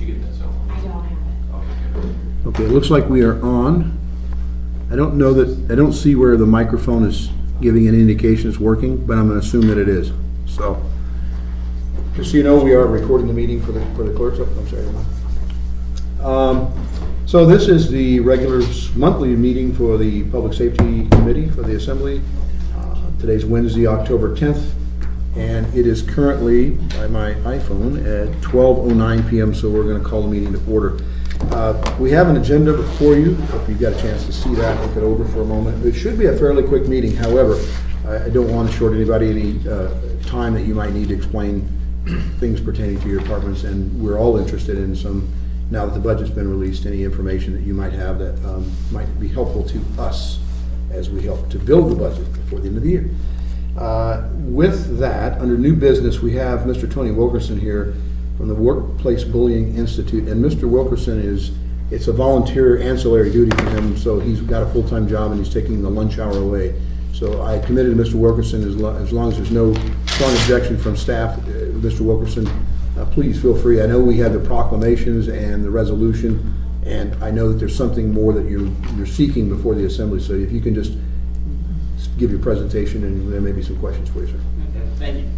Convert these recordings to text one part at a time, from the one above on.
you get that cell phone? I don't have it. Okay, good. Okay, it looks like we are on. I don't see where the microphone is giving an indication it's working, but I'm gonna assume that it is. So, just so you know, we are recording the meeting for the clerks. Oh, I'm sorry. So this is the regular monthly meeting for the Public Safety Committee for the Assembly. Today's Wednesday, October 10th, and it is currently, by my iPhone, at 12:09 p.m., so we're gonna call the meeting to order. We have an agenda before you. If you've got a chance to see that, look it over for a moment. It should be a fairly quick meeting. However, I don't want to short anybody any time that you might need to explain things pertaining to your departments, and we're all interested in some, now that the budget's been released, any information that you might have that might be helpful to us as we help to build the budget before the end of the year. With that, under new business, we have Mr. Tony Wilkerson here from the Workplace Bullying Institute, and Mr. Wilkerson it's a volunteer ancillary duty for him, so he's got a full-time job and he's taking the lunch hour away. So I committed to Mr. Wilkerson, as long as there's no strong objection from staff, Mr. Wilkerson, please feel free. I know we had the proclamations and the resolution, and I know that there's something more that you're seeking before the Assembly, so if you can just give your presentation, and there may be some questions for you, sir. Okay, thank you.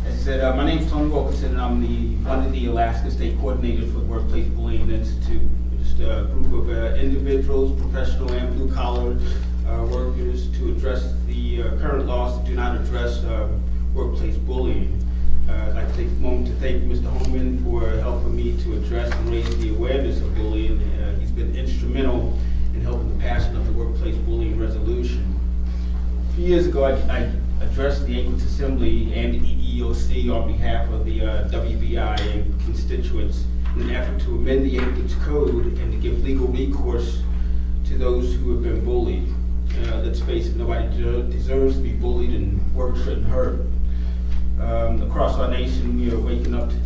As I said, my name is Tony Wilkerson, and I'm one of the Alaska State Coordinators for the Workplace Bullying Institute. We're just a group of individuals, professional and blue-collar workers, to address the current laws that do not address workplace bullying. I'd like to take a moment to thank Mr. Holman for helping me to address and raise the awareness of bullying. He's been instrumental in helping the passing of the Workplace Bullying Resolution. A few years ago, I addressed the Anchorage Assembly and the EEOC on behalf of the WBI and constituents in an effort to amend the Anchorage Code and to give legal recourse to those who have been bullied. Let's face it, nobody deserves to be bullied, and work shouldn't hurt. Across our nation,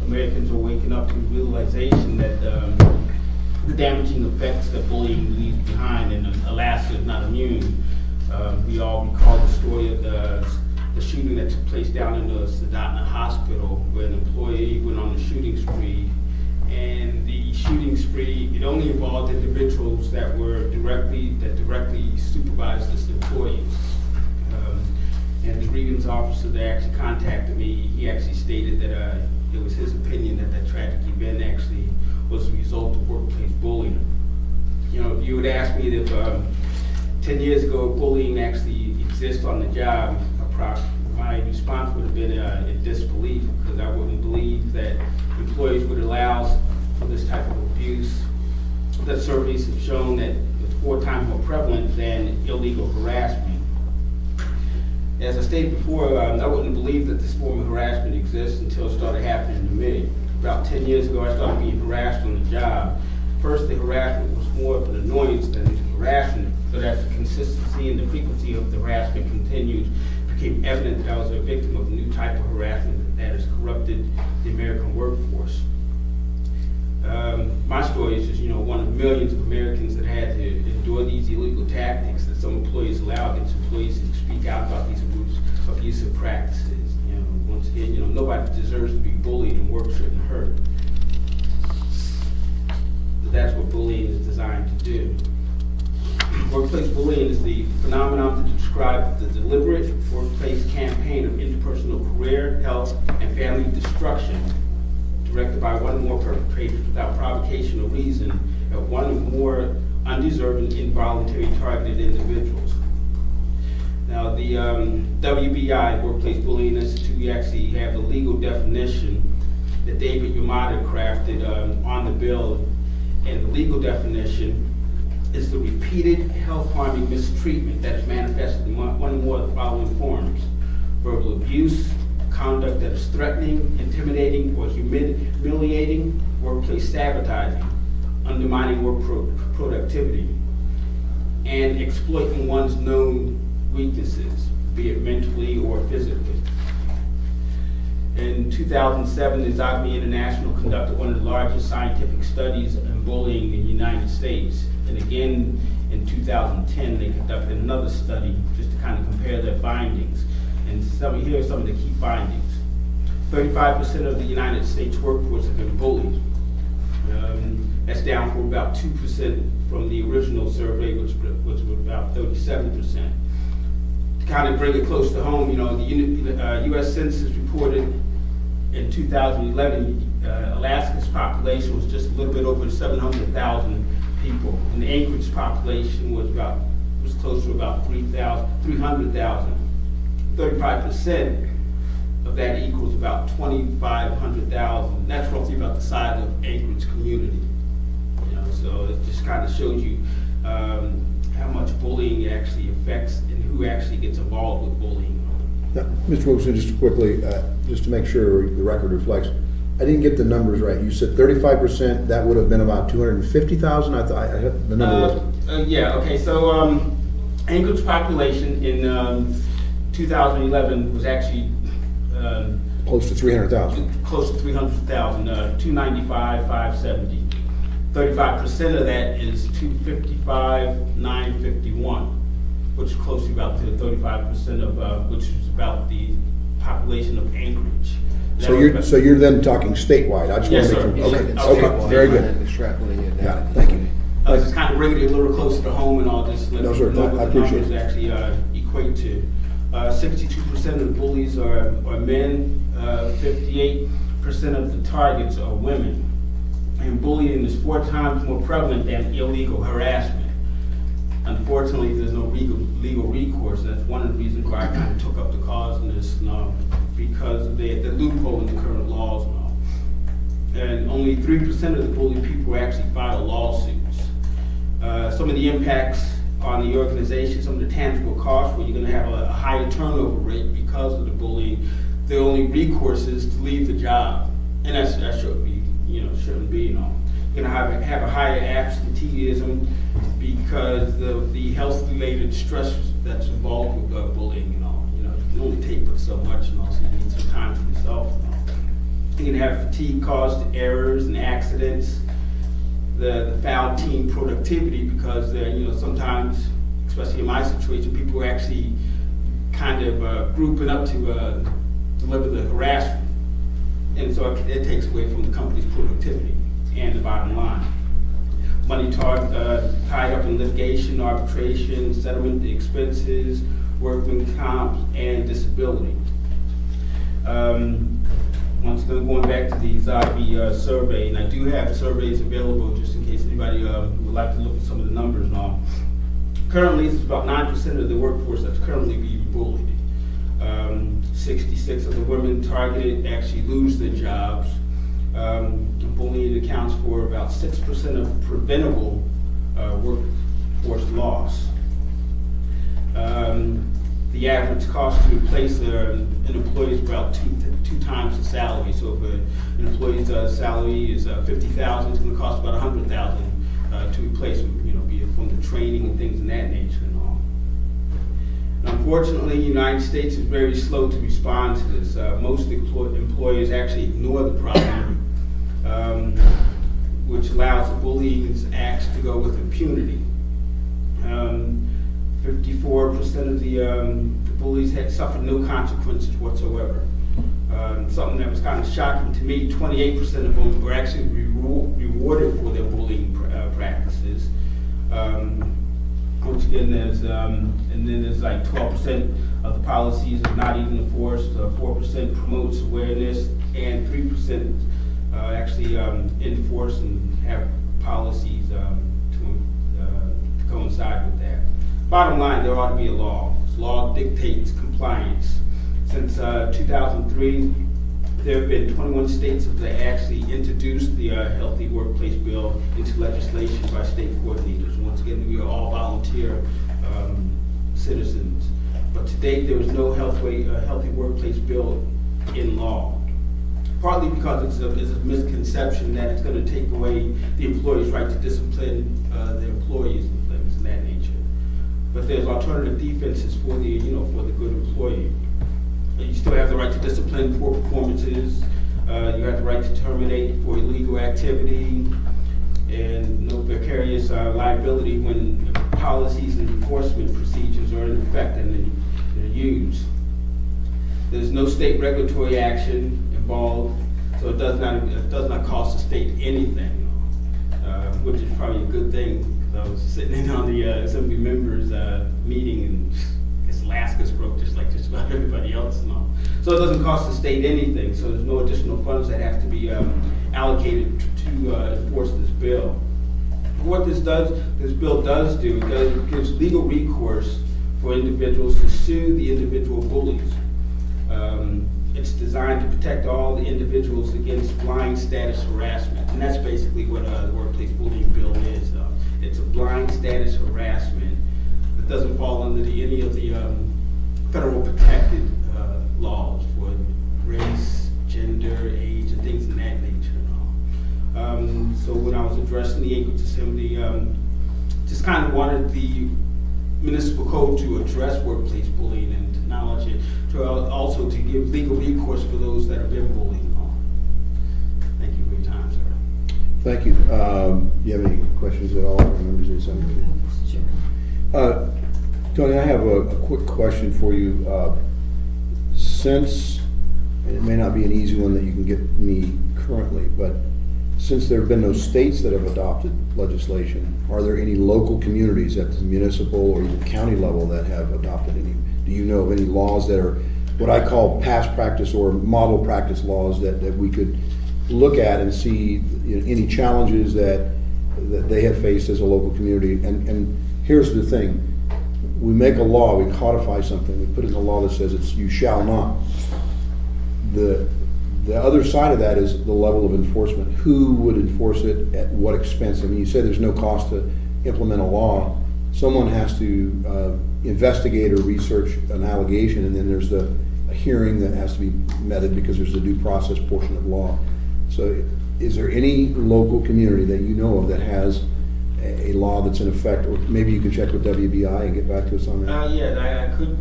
Americans are waking up to the realization that the damaging effects that bullying leaves behind, and Alaska is not immune. We all recall the story of the shooting that took place down in the Soldotna Hospital, where an employee went on a shooting spree. And the shooting spree, it only involved individuals that directly supervised this employee. And the grievance officer that actually contacted me, he actually stated that it was his opinion that that tragic event actually was a result of workplace bullying. You know, if you would ask me if 10 years ago bullying actually exists on the job, my response would have been in disbelief, because I wouldn't believe that employees would allow for this type of abuse. The surveys have shown that it's 4 times more prevalent than illegal harassment. As I stated before, I wouldn't believe that this form of harassment exists until it started happening to me. About 10 years ago, I started being harassed on the job. First, the harassment was more of an annoyance than harassment, but as the consistency and the frequency of the harassment continued, it became evident that I was a victim of a new type of harassment that has corrupted the American workforce. My story is just, one of millions of Americans that had to endure these illegal tactics that some employees allow against employees to speak out about these abusive practices. Once again, nobody deserves to be bullied, and work shouldn't hurt. But that's what bullying is designed to do. Workplace bullying is the phenomenon that describes the deliberate workplace campaign of interpersonal career, health, and family destruction directed by one or more perpetrators without provocation or reason at one or more undeserving, involuntary targeted individuals. Now, the WBI, Workplace Bullying Institute, we actually have the legal definition that David Yamada crafted on the bill, and the legal definition is the repeated health-harming mistreatment that is manifested in one or more of the following forms: verbal abuse, conduct that is threatening, intimidating, or humiliating, workplace sabotaging, undermining work productivity, and exploiting one's known weaknesses, be it mentally or physically. In 2007, the Zogby International conducted one of the largest scientific studies on bullying in the United States. And again, in 2010, they conducted another study just to kind of compare their findings. And here are some of the key findings. 35% of the United States workforce have been bullied. That's down from about 2% from the original survey, which was about 37%. To kind of bring it close to home, the U.S. Census reported in 2011, Alaska's population was just a little bit over 700,000 people, and the Anchorage population was close to about 300,000. 35% of that equals about 2,500,000. That's roughly about the size of Anchorage community. So it just kind of shows you how much bullying actually affects and who actually gets involved with bullying. Now, Mr. Wilson, just quickly, just to make sure the record reflects, I didn't get the numbers right. You said 35%, that would have been about 250,000? I thought I had the number. Yeah, okay, so Anchorage population in 2011 was actually Close to 300,000. Close to 300,000, 295,570. 35% of that is 255,951, which is close to about the 35% of which is about the population of Anchorage. So you're then talking statewide. I just Yes, want to sir. make Yes, sure. sir. Okay, very good. Yeah, thank you. Just kind of bringing it a little closer to home, and I'll just let No, you sir, know I what the appreciate numbers it. actually equate to. 62% of the bullies are men, 58% of the targets are women. And bullying is 4 times more prevalent than illegal harassment. Unfortunately, there's no legal recourse. That's one of the reasons why I kind of took up the cause in this, because of the loophole in the current laws and all. And only 3% of the bullied people actually file lawsuits. Some of the impacts on the organization, some of the tangible costs, where you're going to have a higher turnover rate because of the bullying. The only recourse is to leave the job, and that should be, shouldn't be. You're going to have a higher absenteeism because of the health-related stress that's involved with bullying. You can only take but so much, so you need some time for yourself. You're going to have fatigue caused errors and accidents. The foul team productivity, because sometimes, especially in my situation, people are actually kind of grouping up to deliver the harassment, and so it takes away from the company's productivity and the bottom line. Money tied up in litigation, arbitration, settlement expenses, workman comp, and disability. Once again, going back to the Zogby survey, and I do have surveys available just in case anybody would like to look at some of the numbers and all. Currently, it's about 9% of the workforce that's currently being bullied. 66 of the women targeted actually lose their jobs. Bullying accounts for about 6% of preventable workforce loss. The average cost to replace an employee is about two times the salary. So if an employee's salary is $50,000, it's going to cost about $100,000 to replace them. Be it from the training and things of that nature and all. And unfortunately, the United States is very slow to respond to this. Most employers actually ignore the problem, which allows the bullying acts to go with impunity. 54% of the bullies had suffered no consequences whatsoever. Something that was kind of shocking to me, 28% of them were actually rewarded for their bullying practices. Once again, there's and then there's like 12% of the policies are not even enforced. 4% promotes awareness, and 3% actually enforce and have policies to coincide with that. Bottom line, there ought to be a law. This law dictates compliance. Since 2003, there have been 21 states that actually introduced the Healthy Workplace Bill into legislation by state coordinators. Once again, we are all volunteer citizens. But to date, there is no Healthy Workplace Bill in law. Partly because it's a misconception that it's going to take away the employee's right to discipline their employees and things of that nature. But there's alternative defenses for the for the good employee. You still have the right to discipline poor performances. You have the right to terminate for illegal activity, and no vicarious liability when policies and enforcement procedures are in effect and they're used. There's no state regulatory action involved, so it does not cost the state anything. which is probably a good thing, because I was sitting in on the Assembly members meeting, and it's Alaska's broke just like just about everybody else and all. So it doesn't cost the state anything, so there's no additional funds that have to be allocated to enforce this bill. What this bill does do, it gives legal recourse for individuals to sue the individual bullies. It's designed to protect all the individuals against blind status harassment, and that's basically what the workplace bullying bill is. It's a blind status harassment that doesn't fall under any of the federal protected laws for race, gender, age, and things of that nature. So when I was addressing the Anchorage Assembly, just kind of wanted the municipal code to address workplace bullying and to acknowledge it, to also to give legal recourse for those that have been bullied. Thank you for your time, sir. Thank you. Do you have any questions at all, members of the Assembly? Tony, I have a quick question for you. Since, and it may not be an easy one that you can get me currently, but since there have been no states that have adopted legislation, are there any local communities at the municipal or even county level that have adopted any? Do you know of any laws that are what I call past practice or model practice laws that we could look at and see any challenges that they have faced as a local community? And here's the thing. We make a law, we codify something, we put in a law that says it's you shall not. The other side of that is the level of enforcement. Who would enforce it at what expense? I mean, you said there's no cost to implement a law. Someone has to investigate or research an allegation, and then there's a hearing that has to be meted because there's the due process portion of law. So is there any local community that you know of that has a law that's in effect, or maybe you can check with WBI and get back to us on that? Yeah, I could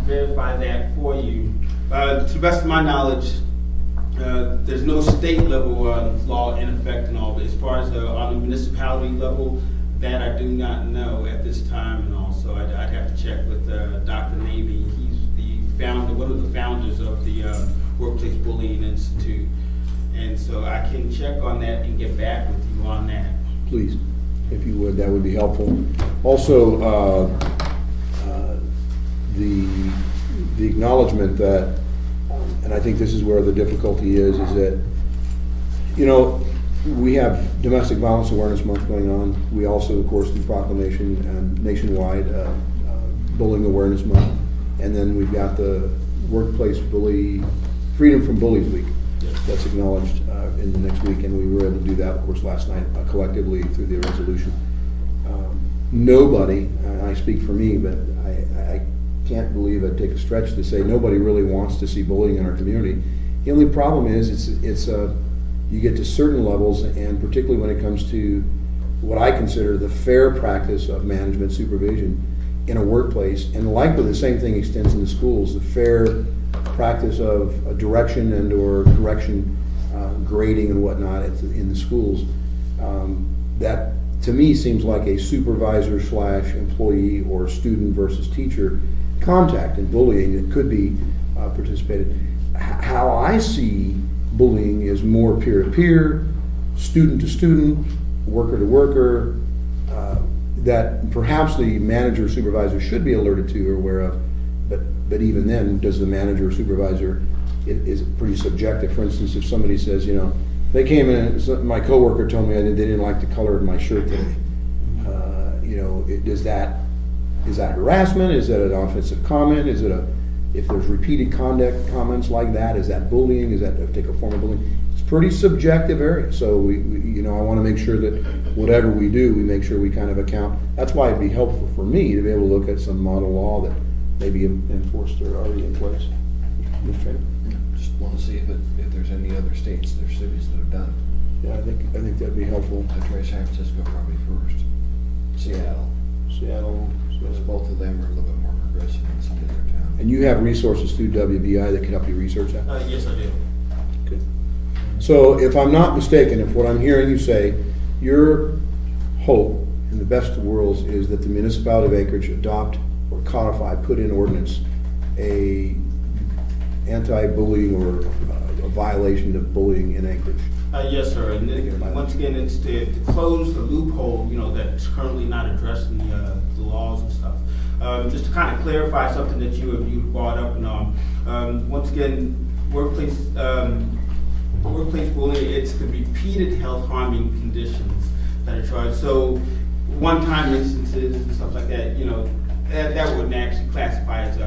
verify that for you. To the best of my knowledge, there's no state level law in effect and all, but as far as on the municipality level, that I do not know at this time, and also I'd have to check with Dr. Navy. He's one of the founders of the Workplace Bullying Institute, and so I can check on that and get back with you on that. Please, if you would, that would be helpful. Also, the acknowledgement that, and I think this is where the difficulty is that, we have Domestic Violence Awareness Month going on. We also, of course, do proclamation nationwide Bullying Awareness Month. And then we've got the Workplace Freedom from Bullies Week. That's acknowledged in the next week, and we were able to do that, of course, last night collectively through the resolution. Nobody, and I speak for me, but I can't believe I'd take a stretch to say nobody really wants to see bullying in our community. The only problem is you get to certain levels, and particularly when it comes to what I consider the fair practice of management supervision in a workplace, and likely the same thing extends in the schools, the fair practice of direction and or correction, grading and whatnot in the schools. That to me seems like a supervisor / employee or student versus teacher contact and bullying that could be participated. How I see bullying is more peer-to-peer, student-to-student, worker-to-worker, that perhaps the manager or supervisor should be alerted to or aware of, but even then, does the manager or supervisor, is pretty subjective. For instance, if somebody says, they came in, my coworker told me they didn't like the color of my shirt today. Is that harassment? Is that an offensive comment? Is it if there's repeated comments like that, is that bullying? Is that take a form of bullying? It's a pretty subjective area. So we I want to make sure that whatever we do, we make sure we kind of account. That's why it'd be helpful for me to be able to look at some model law that may be enforced or already in place. Just want to see if there's any other states or cities that have done it. Yeah, I think that'd be helpful. I'd try San Francisco probably first. Seattle. Because both of them are a little bit more progressive than some of their towns. And you have resources through WBI that can help you research that? Yes, I do. Good. So if I'm not mistaken, if what I'm hearing you say, your hope in the best of worlds is that the municipality of Anchorage adopt or codify, put in ordinance, a anti-bullying or a violation of bullying in Anchorage. Yes, sir, and Thinking about then, it. once again, it's to close the loophole, that's currently not addressed in the laws and stuff. Just to kind of clarify something that you brought up, and once again, workplace bullying, it's the repeated health harming conditions that are charged. So, one-time instances and stuff like that, that wouldn't actually classify as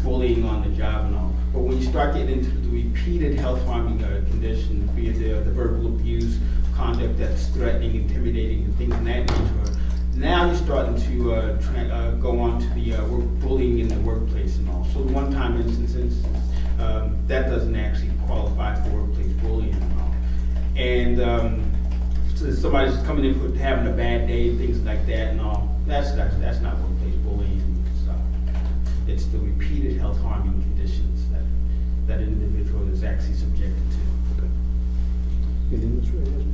bullying on the job and all. But when you start getting into the repeated health harming conditions, be it the verbal abuse, conduct that's threatening, intimidating, and things of that nature, now you're starting to go on to the bullying in the workplace and all. So the one-time instances, that doesn't actually qualify for workplace bullying and all. And so somebody's coming in for having a bad day, things like that and all, that's not workplace bullying and stuff. It's the repeated health harming conditions that individual is actually subjected to. Anything, Mr. Reyes?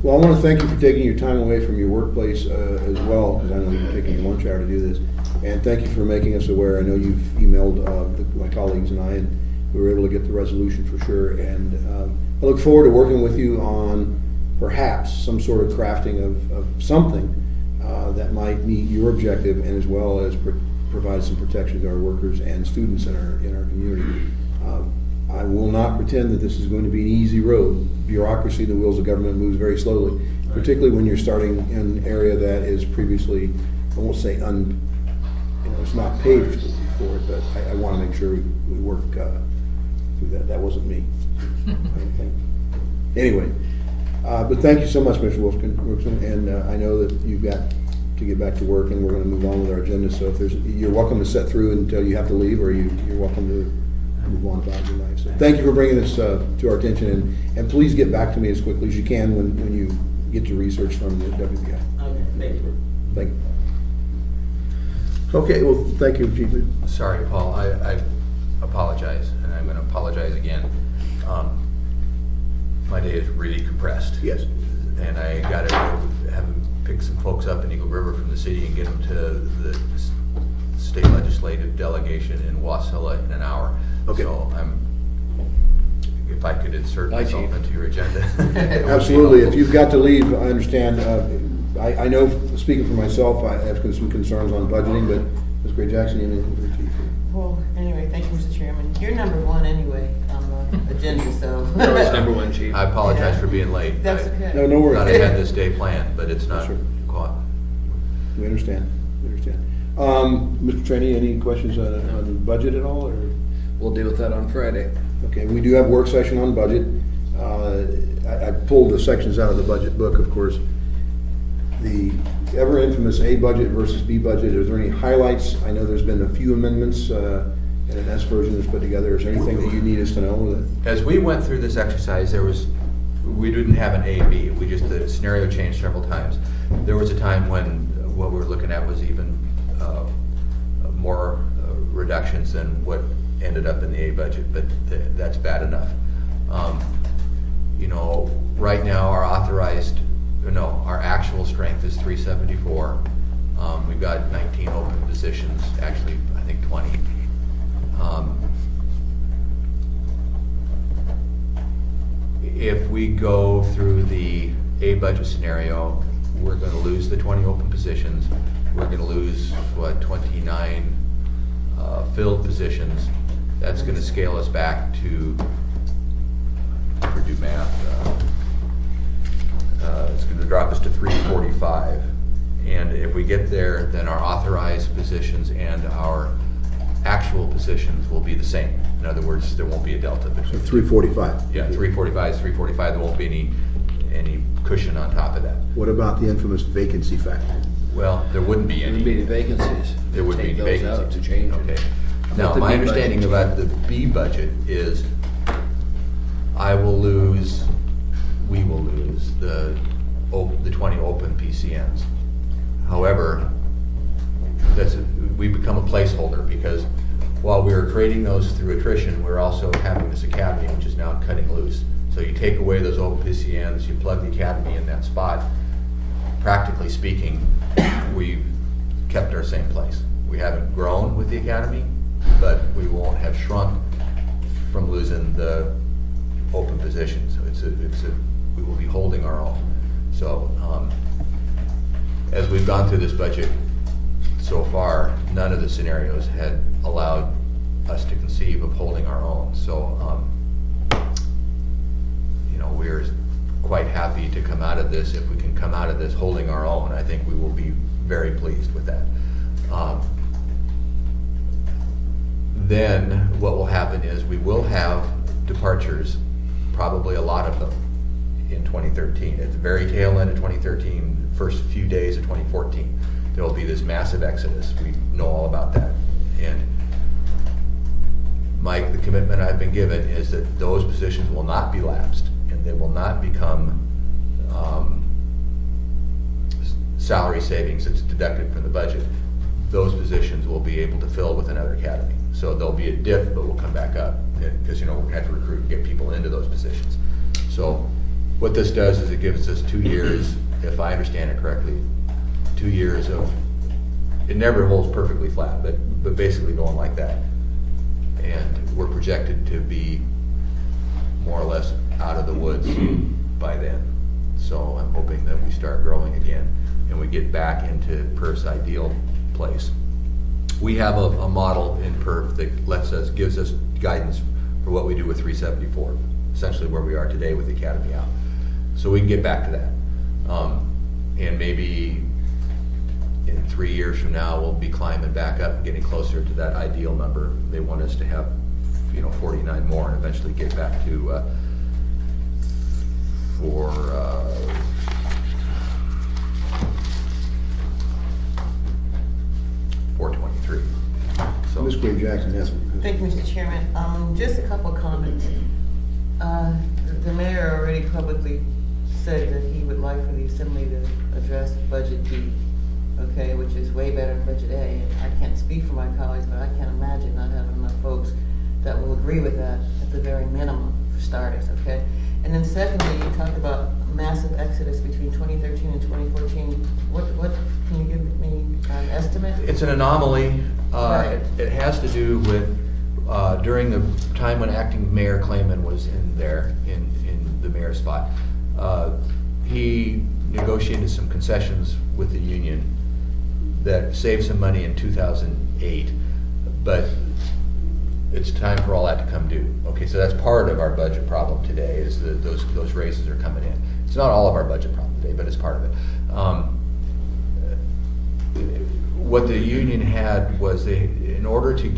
Well, I want to thank you for taking your time away from your workplace as well, because I know you're taking your lunch hour to do this. And thank you for making us aware. I know you've emailed my colleagues and I, and we were able to get the resolution for sure. And I look forward to working with you on perhaps some sort of crafting of something that might meet your objective, and as well as provide some protection to our workers and students in our community. I will not pretend that this is going to be an easy road. Bureaucracy, the wheels of government moves very slowly, particularly when you're starting in an area that is previously, I won't say it's not paved for it, but I want to make sure we work through that. That wasn't me, I don't think. Anyway, but thank you so much, Mr. Wilson, and I know that you've got to get back to work, and we're going to move on with our agenda. So if you're welcome to sit through until you have to leave, or you're welcome to move on about your life. So thank you for bringing this to our attention, and please get back to me as quickly as you can when you get your research from the WBI. Okay, thank you. Thank you. Okay, well, thank you, Chief. Sorry, Paul, I apologize, and I'm going to apologize again. My day is really compressed. Yes. And I got to have him pick some folks up in Eagle River from the city and get them to the state legislative delegation in Wasilla in an hour. Okay. So if I could insert myself into your agenda. Absolutely. If you've got to leave, I understand. I know, speaking for myself, I have some concerns on budgeting, but Ms. Gray Jackson, you have anything for the chief? Well, anyway, thank you, Mr. Chairman. You're number one anyway on the agenda, so. Always number one, Chief. I apologize for being late. That's I okay. No worries. thought I had this day planned, but it's not Sure. caught. We understand. Mr. Trainee, any questions on budget at all, or? We'll deal with that on Friday. Okay, we do have work session on budget. I pulled the sections out of the budget book, of course. The ever infamous A budget versus B budget, is there any highlights? I know there's been a few amendments, and an S version is put together. Is there anything that you need us to know? That As we went through this exercise, we didn't have an A, B, the scenario changed several times. There was a time when what we were looking at was even more reductions than what ended up in the A budget, but that's bad enough. Right now our actual strength is 374. We've got 19 open positions, actually I think 20. If we go through the A budget scenario, we're going to lose the 20 open positions. We're going to lose 29 filled positions. That's going to scale us back to, if we do math, it's going to drop us to 345. And if we get there, then our authorized positions and our actual positions will be the same. In other words, there won't be a delta between. 345. Yeah, 345 is 345. There won't be any cushion on top of that. What about the infamous vacancy factor? Well, there wouldn't be There any. would be any vacancies. There would be Take those vacancies. out to change it. Okay. How Now, about the my B understanding budget? about the B budget is we will lose the 20 open PCNs. However, we become a placeholder, because while we were creating those through attrition, we're also having this academy, which is now cutting loose. So you take away those open PCNs, you plug the academy in that spot. Practically speaking, we've kept our same place. We haven't grown with the academy, but we won't have shrunk from losing the open positions. We will be holding our own. So, as we've gone through this budget so far, none of the scenarios had allowed us to conceive of holding our own. So, we're quite happy to come out of this. If we can come out of this holding our own, I think we will be very pleased with that. Then what will happen is we will have departures, probably a lot of them, in 2013. At the very tail end of 2013, first few days of 2014, there will be this massive exodus. We know all about that. And Mike, the commitment I've been given is that those positions will not be lapsed, and they will not become salary savings that's deducted from the budget. Those positions will be able to fill with another academy. So there'll be a dip, but we'll come back up, because we're gonna have to recruit and get people into those positions. So what this does is it gives us 2 years, if I understand it correctly, 2 years of, it never holds perfectly flat, but basically going like that. And we're projected to be more or less out of the woods by then. So I'm hoping that we start growing again and we get back into PERF's ideal place. We have a model in PERF that gives us guidance for what we do with 374, essentially where we are today with the academy out. So we can get back to that. And maybe in 3 years from now, we'll be climbing back up and getting closer to that ideal number. They want us to have, 49 more and eventually get back to, 423. So Ms. Queen Jackson, yes. Thank you, Mr. Chairman. Just a couple of comments. The mayor already publicly said that he would like for the assembly to address Budget B, okay, which is way better than Budget A. And I can't speak for my colleagues, but I can't imagine not having enough folks that will agree with that at the very minimum for starters, okay? And then secondly, you talked about massive exodus between 2013 and 2014. What can you give me an estimate? it's an anomaly. Right. It has to do with during the time when acting Mayor Clayman was in there, in the mayor's spot. He negotiated some concessions with the union that saved some money in 2008, but it's time for all that to come due. Okay, so that's part of our budget problem today, is that those raises are coming in. It's not all of our budget problem today, but it's part of it. What the union had was in order to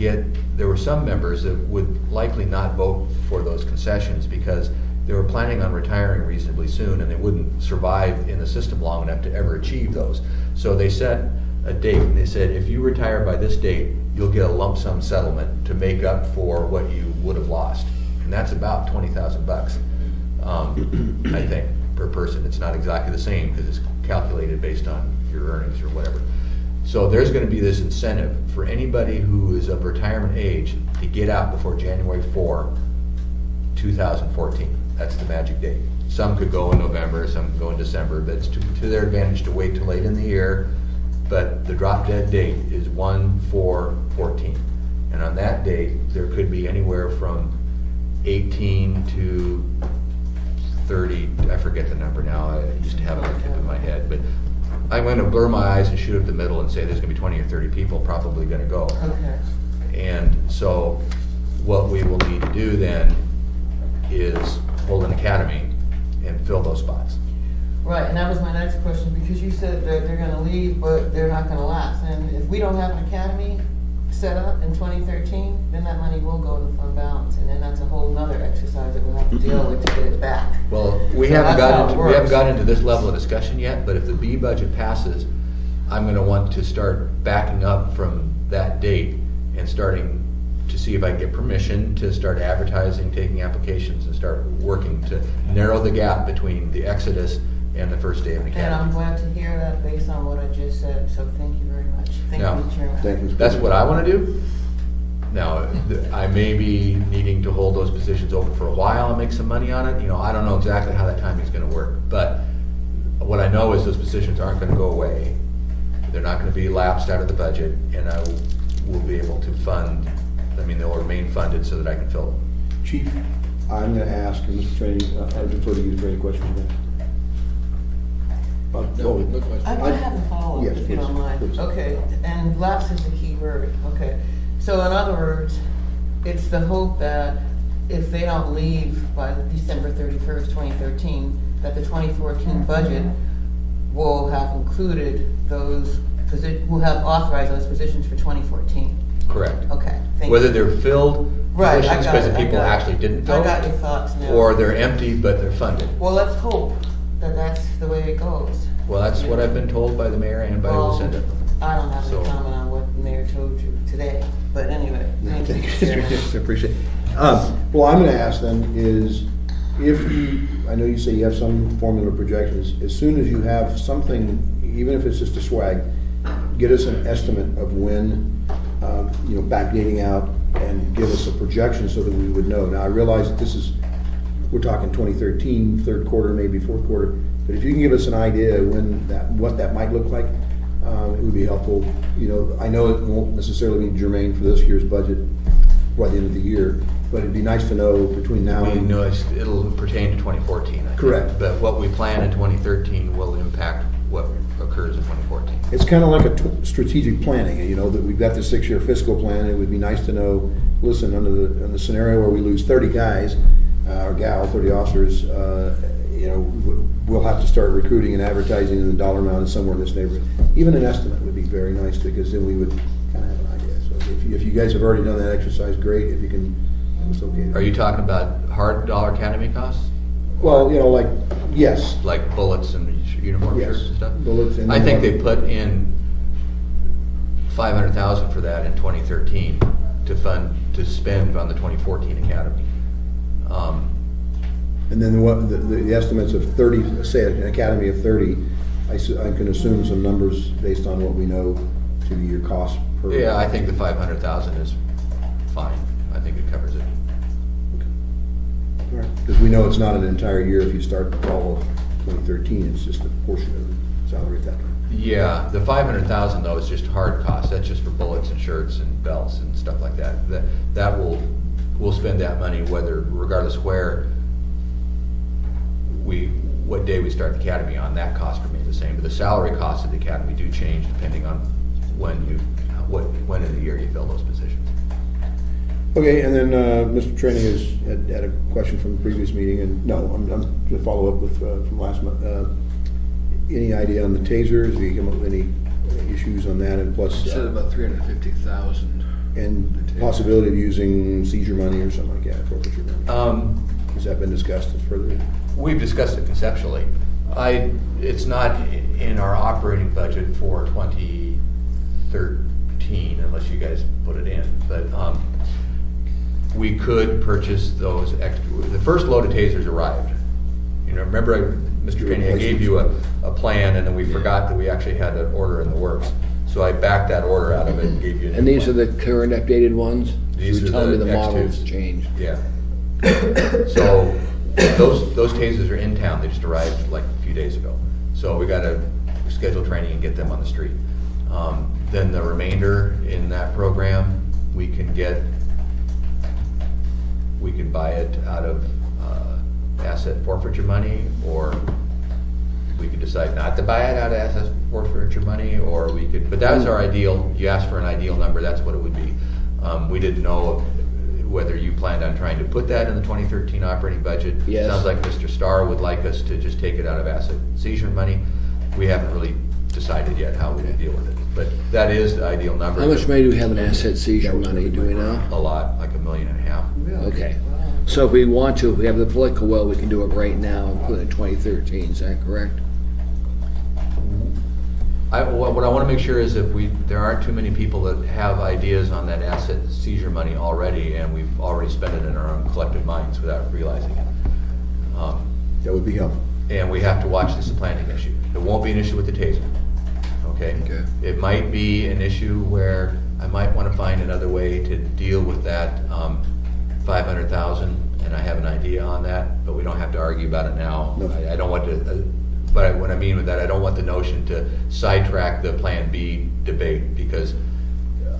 there were some members that would likely not vote for those concessions because they were planning on retiring reasonably soon and they wouldn't survive in the system long enough to ever achieve those. So they set a date and they said, if you retire by this date, you'll get a lump sum settlement to make up for what you would have lost. And that's about $20,000, I think, per person. It's not exactly the same because it's calculated based on your earnings or whatever. So there's going to be this incentive for anybody who is of retirement age to get out before January 4, 2014. That's the magic date. Some could go in November, some could go in December, but it's to their advantage to wait till late in the year. But the drop dead date is 1/4/14. And on that date, there could be anywhere from 18 to 30, I forget the number now, I used to have it on the tip of my head, but I'm going to blur my eyes and shoot up the middle and say there's going to be 20 or 30 people probably going to go. Okay. And so what we will need to do then is hold an academy and fill those spots. Right, and that was my next question, because you said that they're gonna leave, but they're not gonna last. And if we don't have an academy set up in 2013, then that money will go to fund balance, and then that's a whole nother exercise that we'll have to deal with to get it back. Well, we So haven't that's how got it into, we haven't works. got into this level of discussion yet, but if the B budget passes, I'm gonna want to start backing up from that date and starting to see if I can get permission to start advertising, taking applications, and start working to narrow the gap between the exodus and the first day of an And I'm academy. glad to hear that based on what I just said, so thank you very much. Thank you, Yeah. Mr. Chairman. Thank you, Ms. That's Queen. what I wanna do. Now, I may be needing to hold those positions open for a while and make some money on it, I don't know exactly how that timing's gonna work, but what I know is those positions aren't gonna go away. They're not gonna be lapsed out of the budget, and I will be able to they'll remain funded so that I can fill them. Chief, I'm gonna ask, and Mr. Trainee, I defer to you for any questions you have. No, no question. I have a follow-up, Yes, if you don't please, mind. please. Okay, and lapse is the key word, okay. So in other words, it's the hope that if they don't leave by December 31st, 2013, that the 2014 budget will have included those, will have authorized those positions for 2014. Correct. Okay, thank you. Whether they're filled Right, I positions got because it, the I people got it. actually didn't fill, I got your thoughts now. or they're empty but they're funded. Well, let's hope that that's the way it goes. Well, that's what I've been told by the mayor and by Well, Lucinda. I don't have So- any comment on what the mayor told you today, but anyway, thank you. Chairman. I appreciate it. Well, I'm gonna ask then is, if you, I know you say you have some formula projections, as soon as you have something, even if it's just a swag, get us an estimate of when, backdating out, and give us a projection so that we would know. Now, I realize that this is, we're talking 2013, third quarter, maybe fourth quarter, but if you can give us an idea when that, what that might look like, it would be helpful. I know it won't necessarily be germane for this year's budget by the end of the year, but it'd be nice to know between now We and. know it'll pertain to 2014, I think. Correct. But what we plan in 2013 will impact what occurs in 2014. It's kind of like a strategic planning, that we've got this 6-year fiscal plan. It would be nice to know, listen, in the scenario where we lose 30 guys, or gal, 30 officers, we'll have to start recruiting and advertising, and the dollar amount is somewhere in this neighborhood. Even an estimate would be very nice, because then we would kind of have an idea. So if you guys have already done that exercise, great. If you can, it's okay. Are you talking about hard dollar academy costs? Well, yes. Like bullets and uniform Yes, shirts and stuff? bullets and- I think they put in $500,000 for that in 2013 to spend on the 2014 academy. And then what, the estimates of 30, say an academy of 30, I can assume some numbers based on what we know to be your cost per. Yeah, I think the 500,000 is fine. I think it covers it. Because we know it's not an entire year if you start all of 2013, it's just a portion of the salary at that time. Yeah, the 500,000 though is just hard costs. That's just for bullets and shirts and belts and stuff like that. That we'll spend that money regardless what day we start the academy on. That cost remains the same, but the salary costs of the academy do change depending on when in the year you fill those positions. Okay, and then Mr. Training had a question from the previous meeting, and no, I'm going to follow up with from last month. Any idea on the tasers? Have you come up with any issues on that? And plus, Said about 350,000. and possibility of using seizure money or something like that, forfeiture money. Has that been discussed further? We've discussed it conceptually. It's not in our operating budget for 2013 unless you guys put it in, but we could purchase those extra. The first load of tasers arrived. Remember, Mr. Trainee, I gave you a plan, and then we forgot that we actually had an order in the works. So I backed that order out of it and gave you a new And these are one. the current updated ones? These You are tell me the the models X2s. changed. Yeah. So those tasers are in town. They just arrived like a few days ago. So we got to schedule training and get them on the street. Then the remainder in that program, we can buy it out of asset forfeiture money, or we could decide not to buy it out of asset forfeiture money, or we could, but that's our ideal. You asked for an ideal number, that's what it would be. We didn't know whether you planned on trying to put that in the 2013 operating budget. Yes. Sounds like Mr. Starr would like us to just take it out of asset seizure money. We haven't really decided yet how we would deal with it, but that is the ideal number. How much money do we have in asset seizure money, do we know? A lot, like $1.5 million. Okay. So if we want to, if we have the political will, we can do it right now, including 2013, is that correct? What I want to make sure is if there aren't too many people that have ideas on that asset seizure money already, and we've already spent it in our own collective minds without realizing it. That would be helpful. And we have to watch the supplanting issue. It won't be an issue with the taser, okay? Okay. It might be an issue where I might want to find another way to deal with that 500,000, and I have an idea on that, but we don't have to argue about it now. No. I don't want to, but what I mean with that, I don't want the notion to sidetrack the Plan B debate, because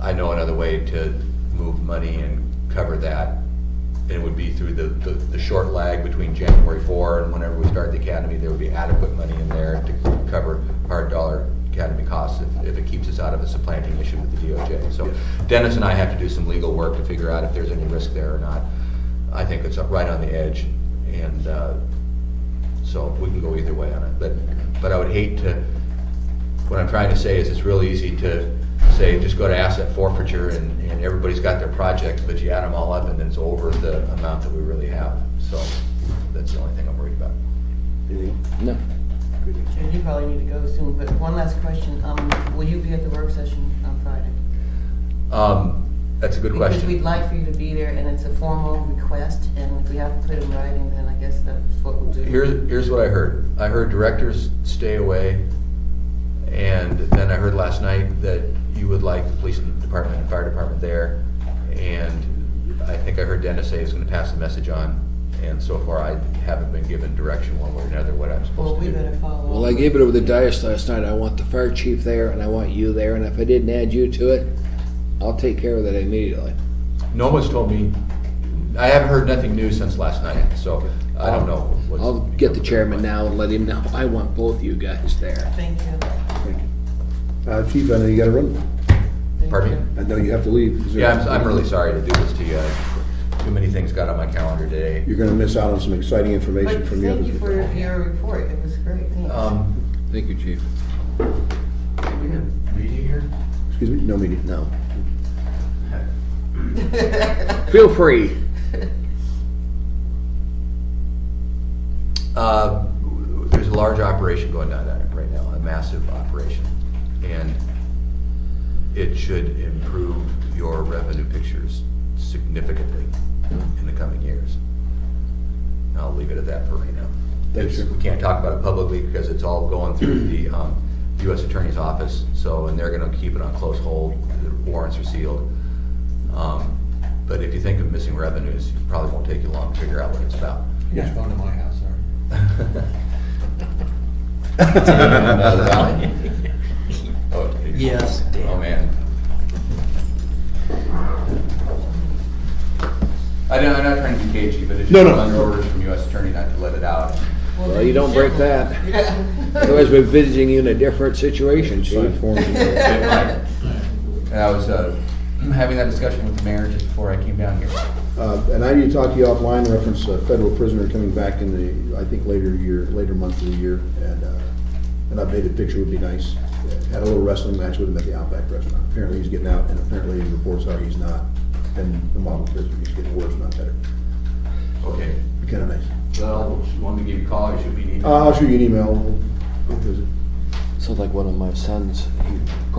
I know another way to move money and cover that it would be through the short lag between January 4 and whenever we start the academy, there would be adequate money in there to cover hard dollar academy costs if it keeps us out of a supplanting issue with the DOJ. So Dennis and I have to do some legal work to figure out if there's any risk there or not. I think it's right on the edge, and so we can go either way on it. But I would hate to, what I'm trying to say is it's really easy to say, just go to asset forfeiture and everybody's got their project, but you add them all up and then it's over the amount that we really have. So that's the only thing I'm worried about. No. And you probably need to go soon, but one last question, will you be at the work session on Friday? That's a good Because question. we'd like for you to be there, and it's a formal request, and if we have to put it in writing, then I guess that's what we'll do. Here's what I heard. I heard directors stay away, and then I heard last night that you would like the police department and fire department there, and I think I heard Dennis say he's gonna pass the message on, and so far I haven't been given direction one way or another what I'm Well, supposed we to do. better follow. Well, I gave it over the dais last night. I want the fire chief there and I want you there, and if I didn't add you to it, I'll take care of that immediately. No one's told me, I haven't heard nothing new since last night, so I don't know. what's- I'll get the chairman now and let him know I want both you guys there. Thank you. Chief, I know you gotta run. Thank Pardon you. me? I know you have to leave. Is there- Yeah, I'm really sorry to do this to you. Too many things got on my calendar today. You're gonna miss out on some exciting information But from the thank others. you for your report, it was great, thanks. Thank you, chief. Meeting here? Excuse me, no meeting. No. Feel free. There's a large operation going down there right now, a massive operation. And it should improve your revenue pictures significantly in the coming years. I'll leave it at that for right now. Thanks, sir. We can't talk about it publicly because it's all going through the U.S. Attorney's Office, so, and they're gonna keep it on close hold, the warrants are sealed. But if you think of missing revenues, it probably won't take you long to figure out what it's about. Just going to my house, sorry. Another valley? Oh, Yes. Oh, man. I'm not trying to be cagey, but it's No, just no. under orders from U.S. Attorney not to let it out. Well, you don't break that. Yeah. Otherwise, we're visiting you in a different situation, chief. And I was having that discussion with the mayor just before I came down here. And I need to talk to you offline, reference a federal prisoner coming back in the, I think, later month of the year, and an updated picture would be nice. Had a little wrestling match with him at the Outback restaurant. Apparently he's getting out, and apparently the reports are he's not. And the model prisoner, he's getting worse, not better. Okay. Be kinda nice. Well, you want me to give you a call or should we need? I'll shoot you an email. We'll visit. Sounds like one of my sons.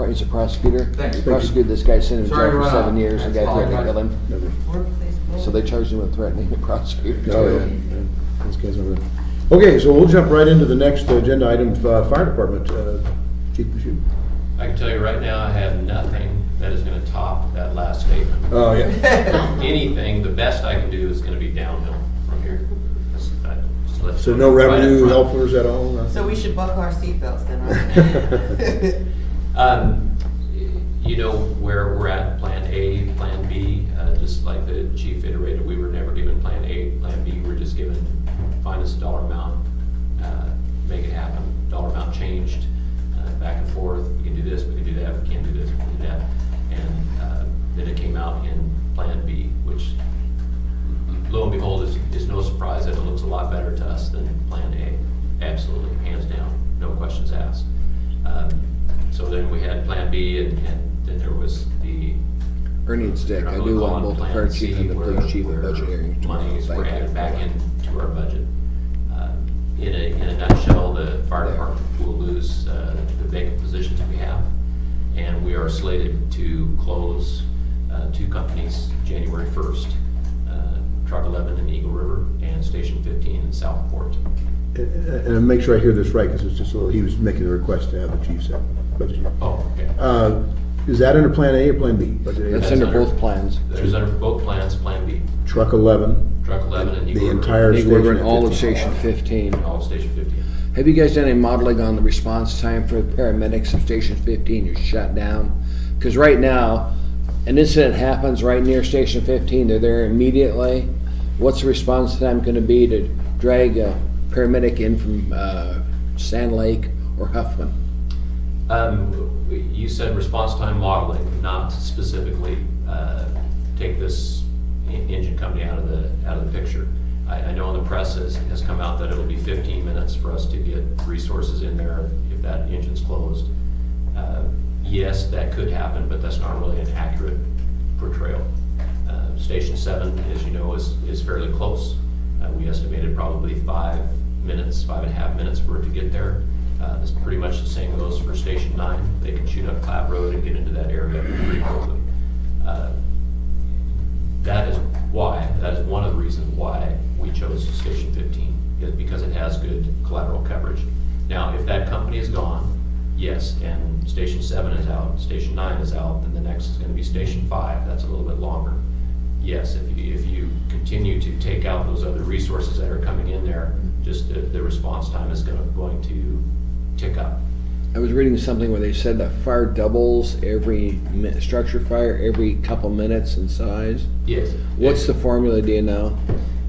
He's a prosecutor. Thanks. He prosecuted this guy, sent him to Sorry jail to for run 7 out. years, and the guy That's all threatened to I kill him. Never. Workplace So they charged him with threatening the prosecutor. Oh, yeah. Those guys over there. Okay, so we'll jump right into the next agenda item, fire department. Chief Bashir. I can tell you right now, I have nothing that is gonna top that last statement. Oh, yeah. Anything, the best I can do is gonna be downhill from here. Just let So you no know right up revenue front. helpers at all? So we should buckle our seatbelts then, right? You know where we're at, Plan A, Plan B, just like the chief iterated, we were never given Plan A, Plan B, we're just given, find us a dollar amount, make it happen, dollar amount changed, back and forth, we can do this, we can do that, we can't do this, we can do that. And then it came out in Plan B, which lo and behold is no surprise that it looks a lot better to us than Plan A, absolutely, hands down, no questions asked. So then we had Plan B, and then there was the Ernie Stick, I do want both the fire chief and the police chief and budget hearings tomorrow. Monies were Thank you. added back into our budget. In a nutshell, the fire department will lose the vacant positions we have, and we are slated to close 2 companies January 1st, Truck 11 in Eagle River and Station 15 in Southport. And make sure I hear this right, because it's just a little, he was making a request to have the chief say. Budget. Oh, okay. Is that under Plan A or Plan B? Budget A? That's under both plans. There's under both plans, Plan B, Truck 11, Truck 11 and Eagle the River. entire Eagle River station. and all of 15. Station 15. All of Station 15. Have you guys done any modeling on the response time for the paramedics of Station 15 who's shut down? Because right now, an incident happens right near Station 15, they're there immediately, What's the response time gonna be to drag a paramedic in from, Sand Lake or Huffman? You said response time modeling, not specifically, take this engine company out of the picture. I know in the press has come out that it'll be 15 minutes for us to get resources in there if that engine's closed. Yes, that could happen, but that's not really an accurate portrayal. Station 7, as you know, is fairly close. We estimated probably 5.5 minutes for it to get there. It's pretty much the same goes for Station 9. They can shoot up Clap Road and get into that area pretty quickly. That is one of the reasons why we chose Station 15, is because it has good collateral coverage. Now, if that company is gone, yes, and Station 7 is out, Station 9 is out, then the next is gonna be Station 5, that's a little bit longer. Yes, if you continue to take out those other resources that are coming in there, just the response time is going to tick up. I was reading something where they said that fire doubles structure fire every couple minutes in size. Yes. What's the formula, do you know?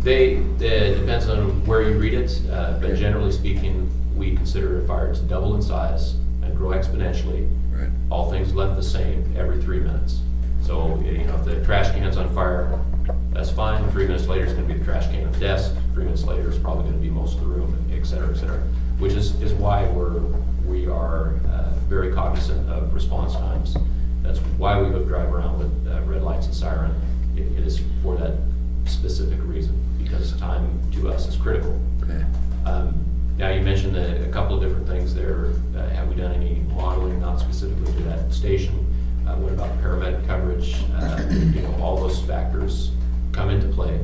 It depends on where you read it, but generally speaking, we consider a fire to double in size and grow exponentially. Right. All things left the same every 3 minutes. So, if the trash can's on fire, that's fine. 3 minutes later, it's gonna be the trash can at the desk. 3 minutes later, it's probably gonna be most of the room, et cetera, which is why we are very cognizant of response times. That's why we would drive around with red lights and siren. It is for that specific reason, because time to us is critical. Okay. Now, you mentioned a couple of different things there. Have we done any modeling, not specifically to that station? What about paramedic coverage? All those factors come into play.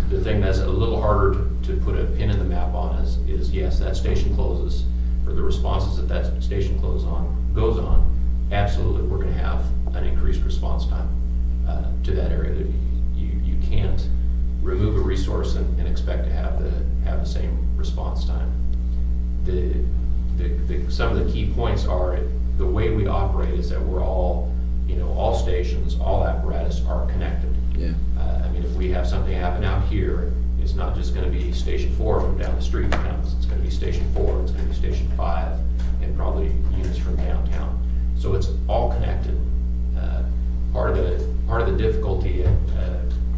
The thing that's a little harder to put a pin in the map on is yes, that station closes, or the responses that station goes on, absolutely, we're gonna have an increased response time to that area. You can't remove a resource and expect to have the same response time. Some of the key points are the way we operate is that we're all stations, all apparatus are connected. Yeah. If we have something happen out here, it's not just gonna be Station 4 from down the street, it's gonna be Station 4, it's gonna be Station 5, and probably units from downtown. So it's all connected. Part of the difficulty,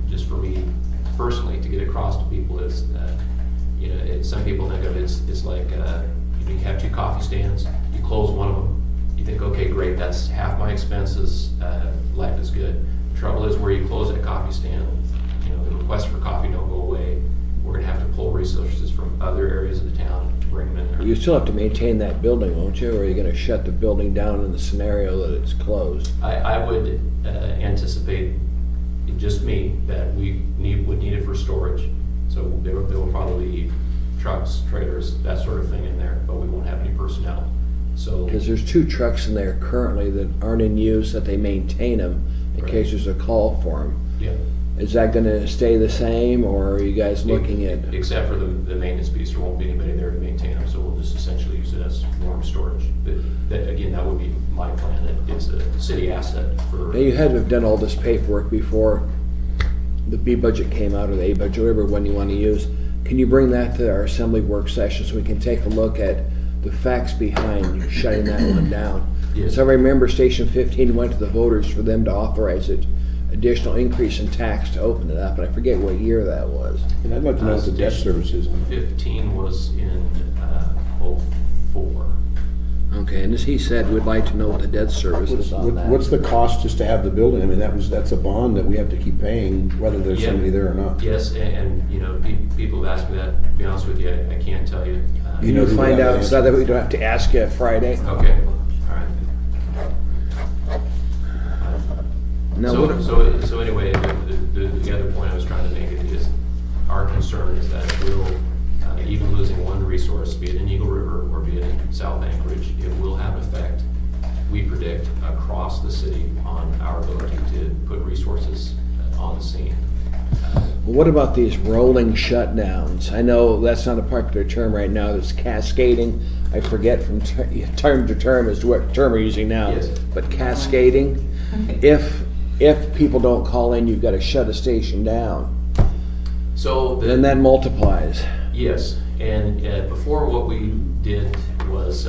just for me personally, to get across to people is, some people think of it's like, you have 2 coffee stands, you close one of them, you think, okay, great, that's half my expenses, life is good. The trouble is where you close that coffee stand, the requests for coffee don't go away. We're gonna have to pull resources from other areas of the town to bring them in there. You still have to maintain that building, won't you? Or are you gonna shut the building down in the scenario that it's closed? I would anticipate, just me, that we would need it for storage. So there will probably be trucks, trailers, that sort of thing in there, but we won't have any personnel. So, Because there's 2 trucks in there currently that aren't in use, that they maintain them in Right. case there's a call for them. yeah. Is that gonna stay the same, or are you guys looking at? Except for the maintenance piece, there won't be anybody there to maintain them, so we'll just essentially use it as warm storage. But that would be my plan, that it's a city asset for. Now, you had to have done all this paperwork before the B budget came out, or the A budget, whatever one you wanna use. Can you bring that to our assembly work session so we can take a look at the facts behind shutting that one down? Yes. So I remember Station 15 went to the voters for them to authorize it, additional increase in tax to open it up, and I forget what year that was. And I'd like to know what the debt service is on it. 15 was in 04. Okay, and as he said, we'd like to know what the debt service is on that. What's the cost just to have the building? I mean, that's a bond that we have to keep paying, whether there's Yeah. somebody there or not. Yes, and people have asked me that. To be honest with you, I can't tell you. You know You'll who find that out is? so that we don't have to ask you Friday. Okay, all right. Now, So, what, so anyway, the other point I was trying to make is our concern is that we'll, even losing one resource, be it in Eagle River or be it in South Anchorage, it will have effect, we predict, across the city on our ability to put resources on the scene. what about these rolling shutdowns? I know that's not a popular term right now, it's cascading. I forget from term to term as to what term we're using now. Yes. But cascading, if if people don't call in, you've gotta shut a station down. So Then that multiplies. yes, and before what we did was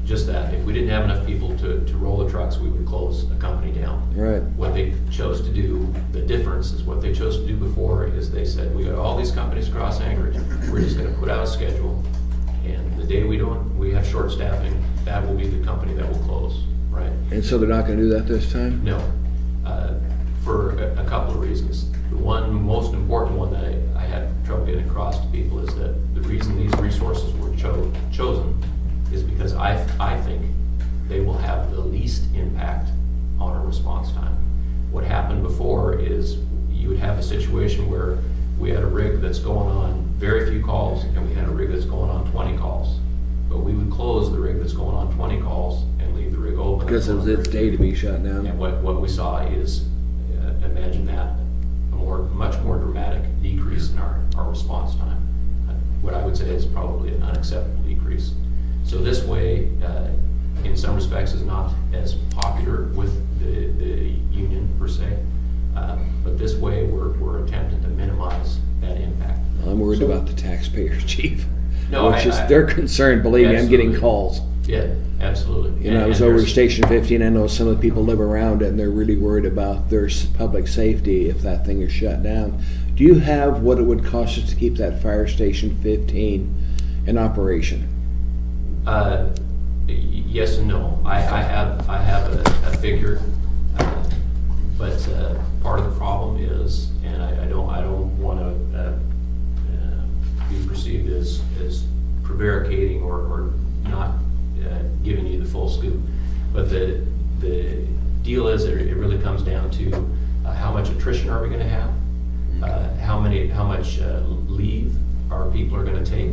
just that. If we didn't have enough people to roll the trucks, we would close a company down. Right. What they chose to do, the difference is what they chose to do before is they said, we got all these companies across Anchorage, we're just gonna put out a schedule. And the day we have short staffing, that will be the company that will close, right? And so they're not gonna do that this time? No, for a couple of reasons. The one, most important one that I had trouble getting across to people is that the reason these resources were chosen is because I think they will have the least impact on our response time. What happened before is you would have a situation where we had a rig that's going on very few calls and we had a rig that's going on 20 calls. But we would close the rig that's going on 20 calls and leave the rig open. Because it was its day to be shut down. And what we saw is, imagine that, much more dramatic decrease in our response time. What I would say is probably an unacceptable decrease. So this way, in some respects, is not as popular with the union per se. But this way, we're attempting to minimize that impact. I'm worried about the taxpayers, chief. No, Which is, they're concerned, believe me, I'm getting Absolutely. calls. Yeah, absolutely. You know, I And- was and over there's- Station 15, I know some of the people live around it, and they're really worried about their public safety if that thing is shut down. Do you have what it would cost us to keep that Fire Station 15 in operation? Yes and no. I have a figure, but part of the problem is, and I don't want to be perceived as prevaricating or not giving you the full scoop. But the deal is, it really comes down to how much attrition are we going to have, how much leave our people are going to take,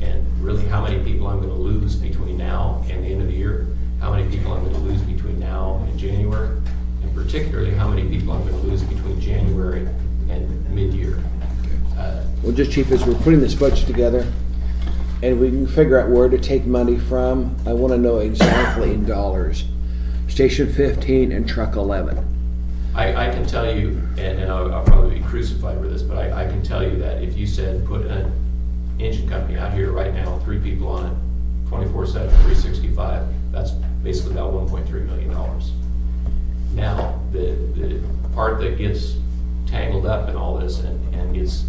and really how many people I'm going to lose between now and the end of the year, how many people I'm going to lose between now and January, and particularly how many people I'm going to lose between January and mid-year. Well, just chief, as we're putting this budget together, and we can figure out where to take money from, I want to know exactly in dollars. Station 15 and Truck 11. I can tell you, and I'll probably be crucified for this, but I can tell you that if you said put an engine company out here right now, 3 people on it, 24/7, 365, that's basically about $1.3 million. Now, the part that gets tangled up in all this and gets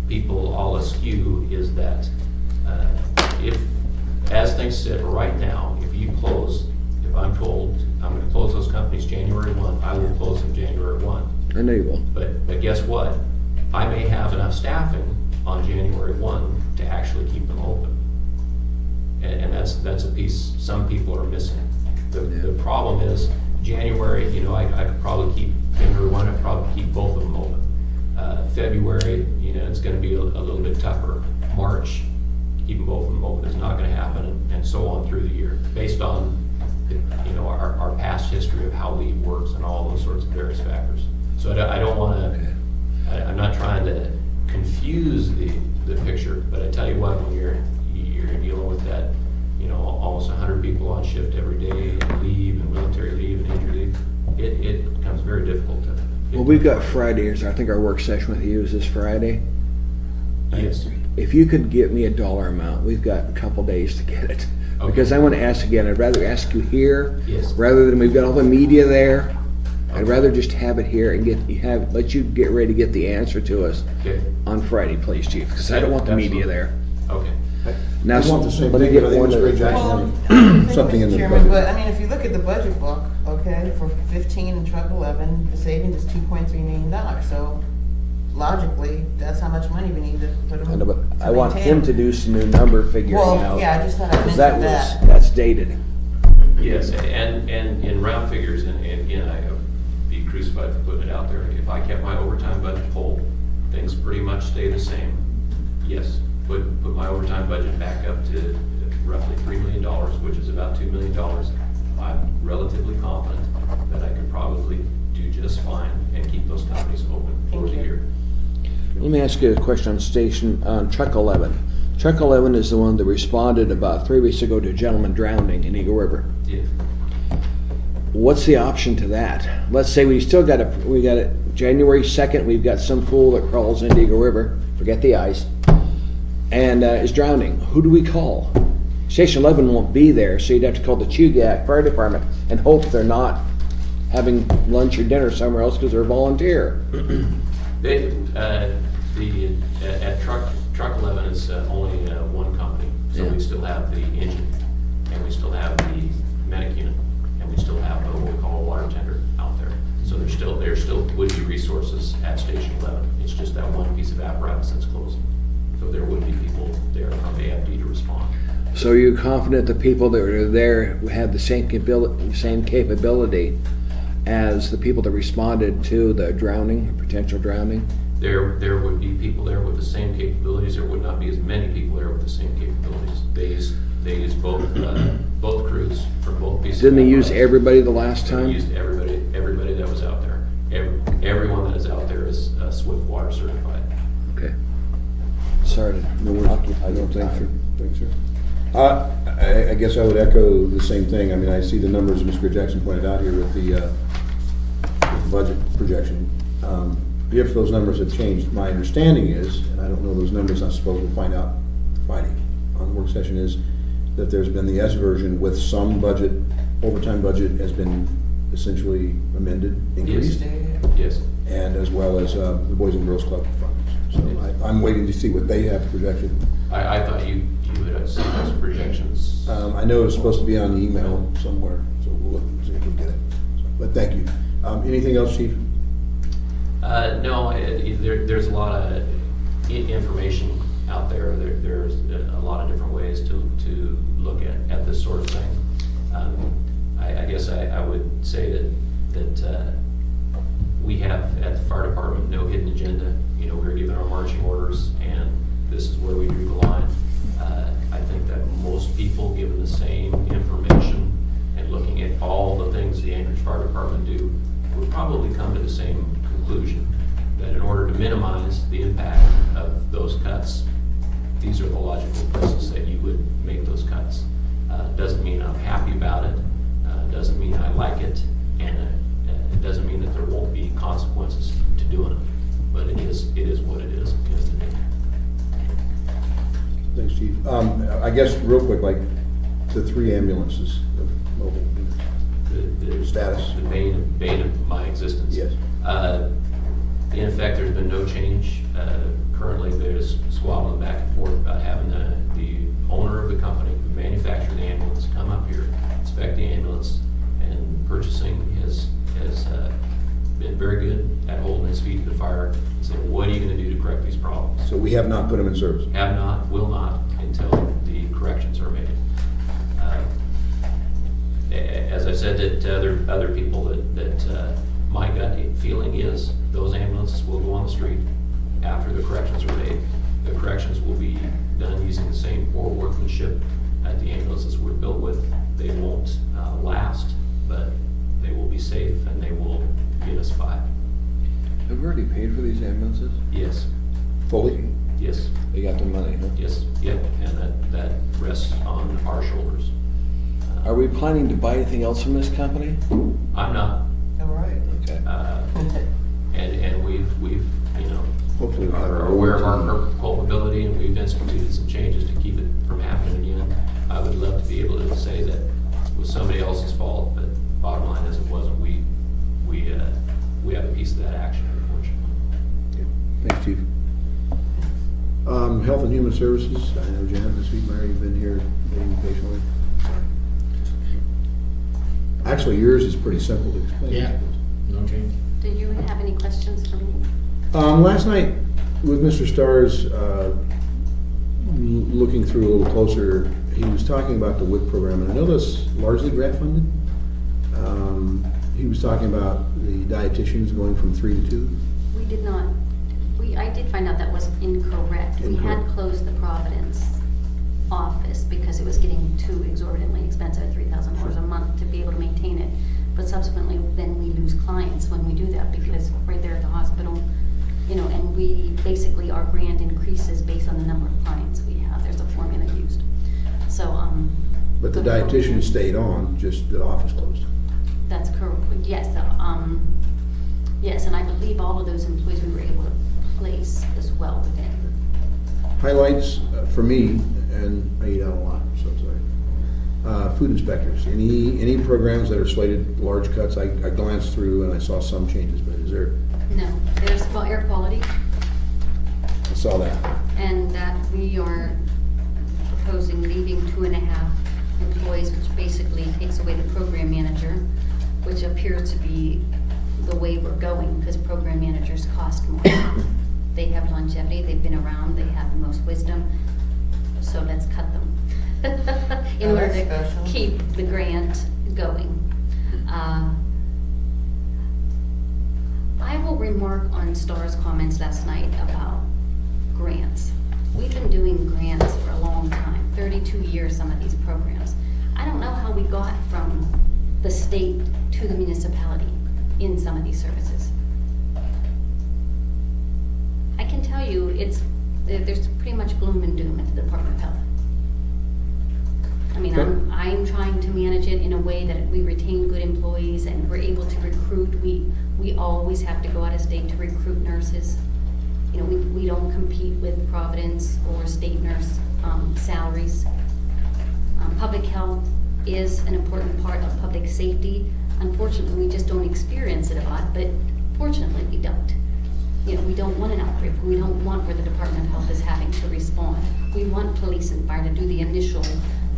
people all askew is that if, as things sit right now, if you close, if I'm told I'm going to close those companies January 1, I will close them January 1. I know you will. But guess what? I may have enough staffing on January 1 to actually keep them open. And that's a piece some people are missing. The problem is January, you know, I could probably keep January 1, I'd probably keep both of them open. February, you know, it's going to be a little bit tougher. March, keeping both of them open is not going to happen, and so on through the year, based on you know our past history of how leave works and all those sorts of various factors. So I don't want to. I'm not trying to confuse the picture, but I tell you what, when you're dealing with that, you know, almost 100 people on shift every day, and leave and military leave and injury leave, it becomes very difficult to. Well, we've got Fridays. I think our work session with you is this Friday. Yes. If you could give me a dollar amount, we've got a couple days to get it. Okay. Because I want to ask again, I'd rather ask you here, Yes. rather than we've got all the media there. I'd rather just have it here and let you get ready to get the answer to us Okay. on Friday, please, chief, because I don't want the media there. Okay. Now, I want the same let me thing, get but I think one Mr. other- Jackson Well, something in the Chairman, budget. but I mean, if you look at the budget book, okay, for 15 and Truck 11, the savings is $2.3 million. So logically, that's how much money we need to put them. I know, but I want him to do some new number figuring Well, out. yeah, I just thought I'd Because mention that that. that's dated. Yes, and in round figures, and again, I have be crucified for putting it out there, if I kept my overtime budget whole, things pretty much stay the same. Yes, put my overtime budget back up to roughly $3 million, which is about $2 million. I'm relatively confident that I could probably do just fine and keep those companies open for the Thank you. year. Let me ask you a question on Truck 11. Truck 11 is the one that responded about 3 weeks ago to a gentleman drowning in Eagle River. Yeah. what's the option to that? Let's say we still got we got it January 2nd, we've got some fool that crawls into Eagle River, forget the ice, and is drowning. Who do we call? Station 11 won't be there, so you'd have to call the Chugach Fire Department and hope they're not having lunch or dinner somewhere else because they're a volunteer. They, at Truck 11 is only one company, so Yeah. we still have the engine, and we still have the medic unit, and we still have what we call a water tender out there. So there still would be resources at Station 11. It's just that one piece of apparatus that's closing. So there would be people there from AFD to respond. So are you confident the people that are there have the same capability as the people that responded to the drowning, potential drowning? There would be people there with the same capabilities. There would not be as many people there with the same capabilities. They use both crews for both pieces. Didn't of they use apparatus. everybody the last They time? used everybody that was out there. Everyone that is out there is Swift Water certified. Okay. Sorry to No worries. I don't think so. I guess I would echo the same thing. I mean, I see the numbers Mr. Jackson pointed out here with the budget projection. If those numbers have changed, my understanding is, and I don't know those numbers, I suppose we'll find out Friday on the work session, is that there's been the S version with some budget, overtime budget has been essentially amended, increased, Yes. and as well as the Boys and Girls Club funds. So I'm waiting to see what they have projected. I thought you had seen those projections. I know it's supposed to be on the email somewhere, so we'll look and see if we get it. But thank you. Anything else, Chief? No, there's a lot of information out there. There's a lot of different ways to look at this sort of thing. I guess I would say that we have at the fire department no hidden agenda. You know, we're given our marching orders, and this is where we drew the line. I think that most people, given the same information and looking at all the things the Anchorage Fire Department do, would probably come to the same conclusion, that in order to minimize the impact of those cuts, these are the logical places that you would make those cuts. Doesn't mean I'm happy about it, doesn't mean I like it, and it doesn't mean that there won't be consequences to doing it, but it is what it is. Thanks, Chief. I guess real quick, like the 3 ambulances, the mobile units. The Status. The bane of my existence. Yes. In effect, there's been no change. Currently, there's squabbling back and forth about having the owner of the company who manufactured the ambulance come up here, inspect the ambulance, and purchasing has been very good at holding his feet to the fire and saying, what are you going to do to correct these problems? So we have not put them in service. Have not, will not, until the corrections are made. As I said, that other people that my gut feeling is those ambulances will go on the street after the corrections are made. The corrections will be done using the same poor workmanship that the ambulances were built with. They won't last, but they will be safe and they will get us by. Have we already paid for these ambulances? Yes, Fully? yes, They got their money, huh? yes, yep, and that rests on our shoulders. Are we planning to buy anything else from this company? I'm not, All right. Okay. and we've, you know, Hopefully we'll have are our aware of own our team. culpability, and we've instituted some changes to keep it from happening again. I would love to be able to say that it was somebody else's fault, but bottom line is it wasn't. We have a piece of that action, unfortunately. Thanks, Chief. Health and Human Services, I know Janet and Sweet Mary have been here waiting patiently. Actually, yours is pretty simple to explain. Yeah. No change. Do you have any questions for me? Last night with Mr. Stars, looking through a little closer, he was talking about the WIC program, and I know that's largely grant funded. He was talking about the dietitians going from 3 to 2. We did not, I did find out that was incorrect. We had Incorrect. closed the Providence office because it was getting too exorbitantly expensive at $3,000 a month to be able to maintain it. But subsequently, then we lose clients when we do that because right there at the hospital, you know, and we basically, our grant increases based on the number of clients we have. There's a formula used. So, But the dietitian stayed on, just the office closed. That's correct, yes, yes, and I believe all of those employees we were able to place as well within. Highlights for me, and I eat out a lot, so sorry. Food inspectors, any programs that are slated large cuts? I glanced through and I saw some changes, but is there, No, there's air quality, I saw that. and that we are proposing leaving 2.5 employees, which basically takes away the program manager, which appears to be the way we're going, because program managers cost more. They have longevity, they've been around, they have the most wisdom, so let's cut them. In Oh, order that's to special. keep the grant going. I will remark on Star's comments last night about grants. We've been doing grants for a long time, 32 years, some of these programs. I don't know how we got from the state to the municipality in some of these services. I can tell you, there's pretty much gloom and doom at the Department of Health. I mean, I'm trying to manage it in a way that we retain good employees and we're able to recruit. We always have to go out of state to recruit nurses. You know, we don't compete with Providence or state nurse salaries. Public health is an important part of public safety. Unfortunately, we just don't experience it a lot, but fortunately, we don't. You know, we don't want an outbreak. We don't want where the Department of Health is having to respond. We want police and fire to do the initial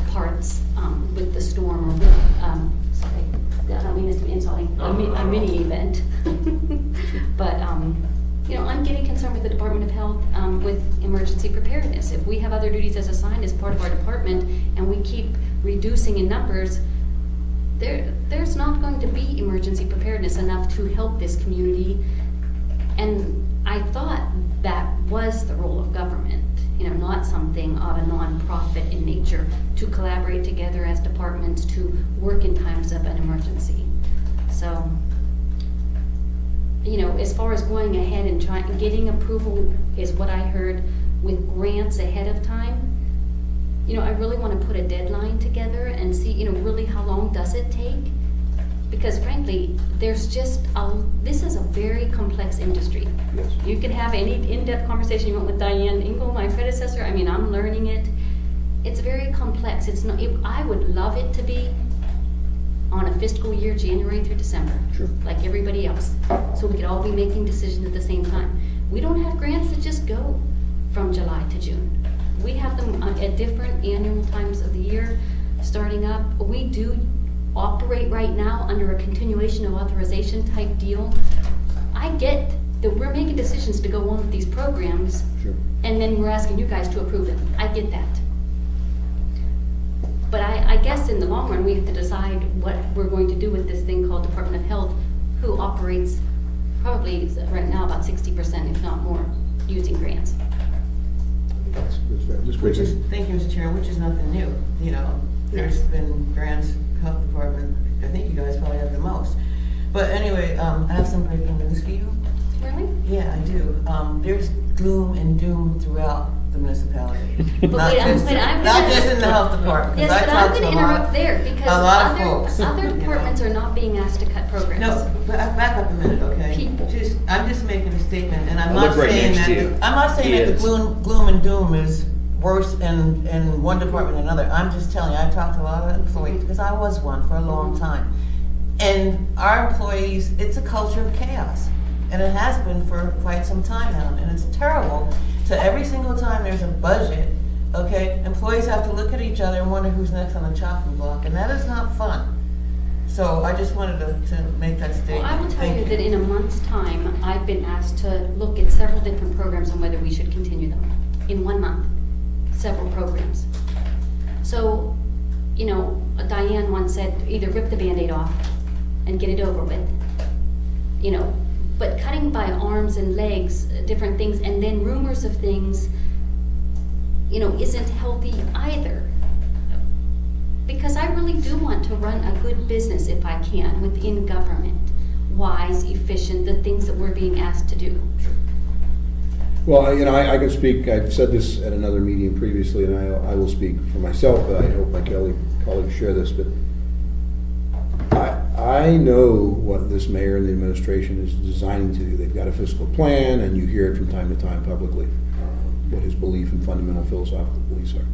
parts with the storm or with, sorry, I don't mean this to be insulting, a mini event. But, you know, I'm getting concerned with the Department of Health with emergency preparedness. If we have other duties as assigned as part of our department and we keep reducing in numbers, there's not going to be emergency preparedness enough to help this community. And I thought that was the role of government, you know, not something of a non-profit in nature, to collaborate together as departments to work in times of an emergency. So, you know, as far as going ahead and getting approval is what I heard with grants ahead of time. You know, I really want to put a deadline together and see, you know, really how long does it take? Because frankly, there's just this is a very complex industry. Yes. You can have any in-depth conversation you want with Diane Engel, my predecessor. I mean, I'm learning it. It's very complex. It's not. I would love it to be on a fiscal year, January through December, Sure. like everybody else, so we could all be making decisions at the same time. We don't have grants that just go from July to June. We have them at different annual times of the year, starting up. We do operate right now under a continuation of authorization type deal. I get that we're making decisions to go on with these programs, Sure. and then we're asking you guys to approve them. I get that. But I guess in the long run, we have to decide what we're going to do with this thing called Department of Health, who operates probably right now about 60%, if not more, using grants. That's fair. Just Which quickly. is, thank you, Mr. Chairman, which is nothing new, you know, there's been grants, health department, I think you guys probably have the most. But anyway, I have some breaking news for you. Really? Yeah, I do. There's gloom and doom throughout the municipality. But Not wait, just, I'm not gonna- just in the health department, Yes, because I but I'm talked to gonna a lot. interrupt there, because a lot of folks, other you know. departments are not being asked to cut programs. No, but back up a minute, okay? People. I'm just making a statement, and I'm I not look right saying next that, to you. I'm not saying He that the is. gloom and doom is worse in one department than another. I'm just telling you, I talked to a lot of employees, because I was one for a long time. And our employees, it's a culture of chaos, and it has been for quite some time now, and it's terrible. So every single time there's a budget, okay, employees have to look at each other and wonder who's next on the chopping block, and that is not fun. So I just wanted to make that statement. Well, I will tell Thank you that in a month's time, I've been asked to look at several different programs and whether we should continue them. In 1 month, several programs. So, you know, Diane once said, either rip the Band-Aid off and get it over with, you know, but cutting by arms and legs, different things, and then rumors of things, you know, isn't healthy either. Because I really do want to run a good business if I can within government, wise, efficient, the things that we're being asked to do. Well, I can speak, I've said this at another meeting previously, and I will speak for myself, but I hope my colleagues share this, but I know what this mayor and the administration is designing to do. They've got a fiscal plan, and you hear it from time to time publicly, what his belief and fundamental philosophical beliefs are.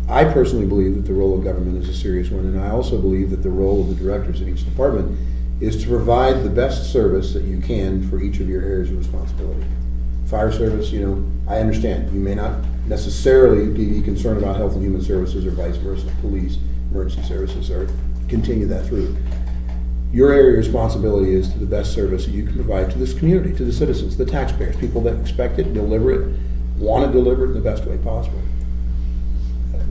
I personally believe that the role of government is a serious one, and I also believe that the role of the directors in each department is to provide the best service that you can for each of your areas of responsibility. Fire service, I understand, you may not necessarily be concerned about health and human services or vice versa, police, emergency services, or continue that through. Your area of responsibility is to the best service that you can provide to this community, to the citizens, the taxpayers, people that expect it, deliver it, want to deliver it in the best way possible.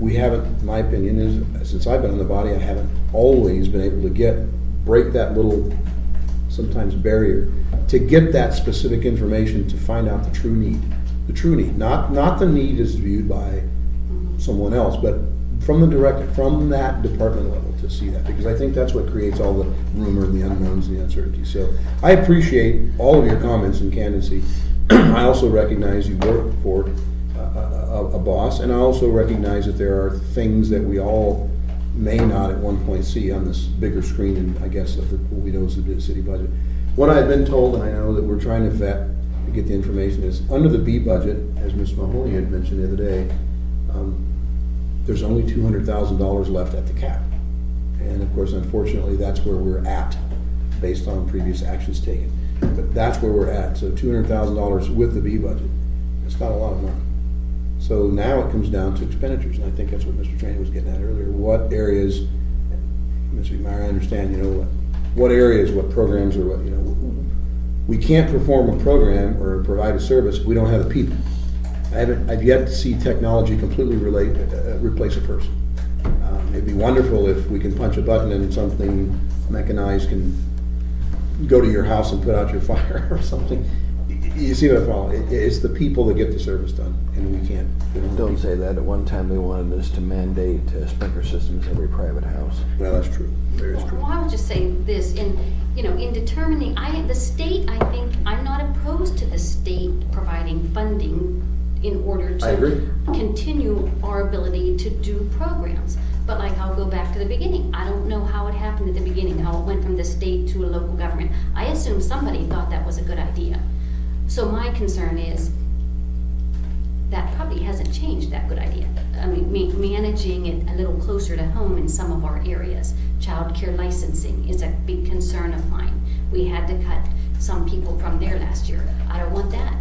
We haven't, my opinion is, since I've been in the body, I haven't always been able to break that little, sometimes barrier, to get that specific information to find out the true need. The true need, not the need as viewed by someone else, but from the director, from that department level to see that, because I think that's what creates all the rumor and the unknowns and the uncertainty. So I appreciate all of your comments and candidacy. I also recognize you work for a boss, and I also recognize that there are things that we all may not at one point see on this bigger screen, and I guess of what we know is the city budget. What I've been told, and I know that we're trying to vet to get the information, is under the B budget, as Ms. Mahoney had mentioned the other day, there's only $200,000 left at the cap. And of course, unfortunately, that's where we're at based on previous actions taken. But that's where we're at. So $200,000 with the B budget. It's not a lot of money. So now it comes down to expenditures, and I think that's what Mr. Trainor was getting at earlier. What areas, Mr. Meyer, I understand, what areas, what programs, or what, we can't perform a program or provide a service if we don't have the people. I've yet to see technology completely replace a person. It'd be wonderful if we can punch a button and something mechanized can go to your house and put out your fire or something. You see what I follow? It's the people that get the service done, and we can't. Don't say that. At one time, they wanted us to mandate sprinkler systems in every private house. Well, that's true. Very true. Well, I would just say this, in determining, the state, I think, I'm not opposed to the state providing funding in order I agree. to continue our ability to do programs. But I'll go back to the beginning. I don't know how it happened at the beginning, how it went from the state to a local government. I assume somebody thought that was a good idea. So my concern is that probably hasn't changed that good idea. I mean, managing it a little closer to home in some of our areas. Child care licensing is a big concern of mine. We had to cut some people from there last year. I don't want that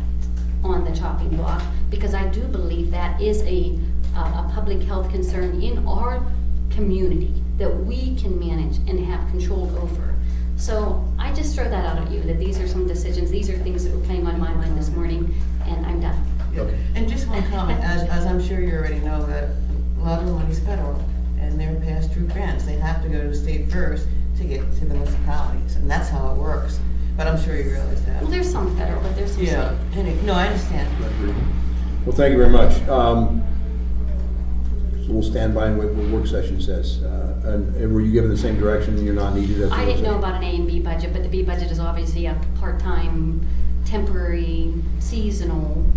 on the chopping block, because I do believe that is a public health concern in our community that we can manage and have control over. So I just throw that out at you, that these are some decisions, these are things that were playing on my mind this morning, and I'm done. Okay. And just one comment, as I'm sure you already know, that a lot of the money's federal, and they're passed through grants. They have to go to the state first to get to the municipalities, and that's how it works. But I'm sure you realize that. Well, there's some federal, but there's some state. Yeah, no, I understand. Well, thank you very much. So we'll stand by and what the work session says. And were you given the same direction, you're not needed? At the I didn't know work about an A and B budget, but the B budget is obviously a part-time, temporary, seasonal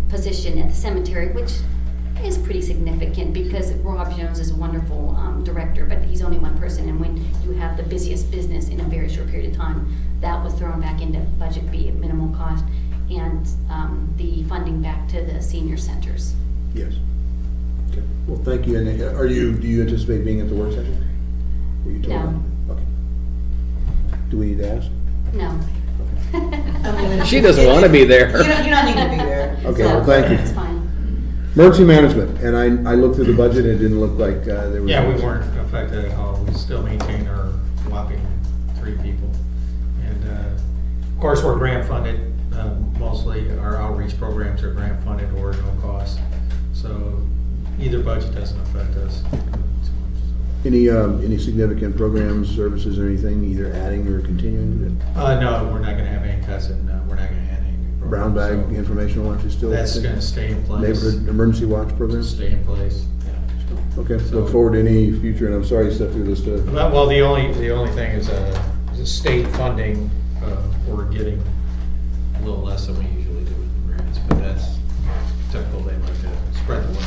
position at the cemetery, which is pretty significant because Rob Jones is a wonderful director, but he's only one person, and when you have the busiest business in a very short period of time, that was thrown back into budget B at minimal cost, and the funding back to the senior centers. Yes. Okay. Well, thank you. And do you anticipate being at the work session? Were you told No. that? Okay. Do we need to ask? No. She doesn't want to be there. You don't need to be there. Okay, So, well, thank you. It's fine. Emergency management, and I looked through the budget, and it didn't look like there was. Yeah, we weren't affected at all. We still maintain our whopping 3 people. And of course, we're grant funded. Mostly our outreach programs are grant funded or no cost. So either budget doesn't affect us too much. Any significant programs, services, or anything, either adding or continuing? No, we're not gonna have any cuts, and we're not gonna add any new Brown programs. bag So informational watch is still. that's gonna stay in place. Neighborhood emergency watch program? Stay in place, yeah. Okay, So- look forward to any future, and I'm sorry to step through this. Well, the only thing is state funding, we're getting a little less than we usually do with grants, but that's typical. They like to spread the work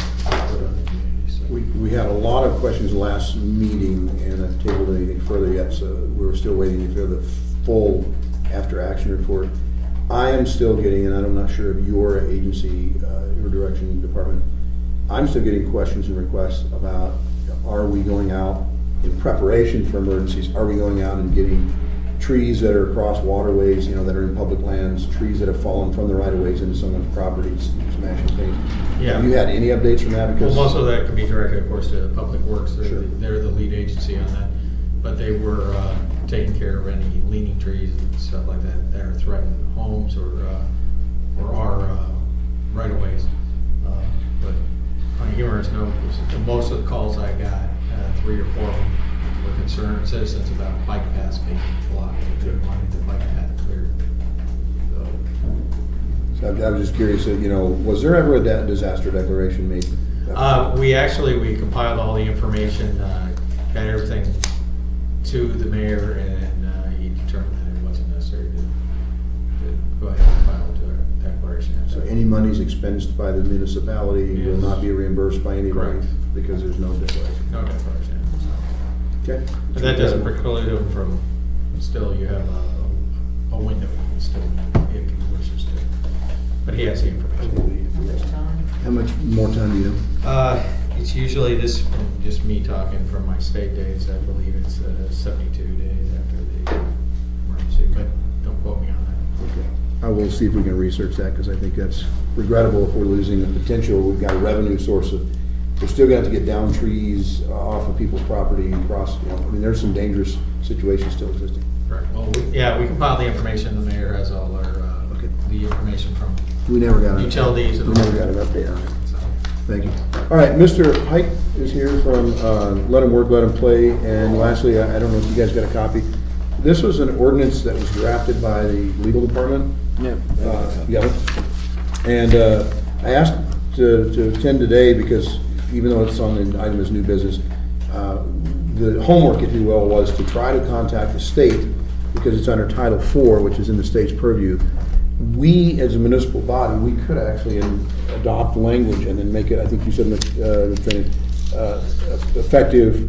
to the community, so. We had a lot of questions last meeting, and I've tabled anything further yet, so we're still waiting to hear the full after-action report. I am still getting, and I'm not sure of your agency, your direction department, I'm still getting questions and requests about, are we going out in preparation for emergencies? Are we going out and getting trees that are across waterways, that are in public lands, trees that have fallen from the right-of-ways into someone's properties, smashing things? Yeah. Have you had any updates from that? Well, Because most of that can be directed, of course, to Public Works. Sure. They're the lead agency on that. But they were taking care of any leaning trees and stuff like that are threatening homes or our right-of-ways. But on a humorous note, most of the calls I got, 3 or 4 of them, were concerned citizens about bike paths being blocked. They wanted the bike path cleared. So I was just curious, was there ever a disaster declaration made? We compiled all the information, got everything to the mayor, and he determined that it wasn't necessary to go ahead and file a declaration. So any monies expensed by the municipality will Yes. not be reimbursed by anybody Correct. because there's no declaration. No declaration. Okay. But that doesn't preclude him from, still, you have a window, he can still, if he wishes to. But he has the information. How much time? How much more time do you know? It's usually this, from just me talking from my state days, I believe it's 72 days after the emergency, but don't quote me on that. Okay. I will see if we can research that, because I think that's regrettable if we're losing the potential. We've got a revenue source we're still gonna have to get down trees off of people's property and cross, there's some dangerous situations still existing. Correct. Well, we compiled the information, the mayor has all our, Okay. the information from We never got an utilities. We never got an update on it. So, Thank you. All right, Mr. Hike is here from Let 'em Work, Let 'em Play. And lastly, I don't know if you guys got a copy. This was an ordinance that was drafted by the legal department. Yeah. Yeah. And I asked to attend today because even though it's on the item as new business, the homework, if you will, was to try to contact the state because it's under Title IV, which is in the state's purview. We, as a municipal body, we could actually adopt language and then make it, I think you said, effective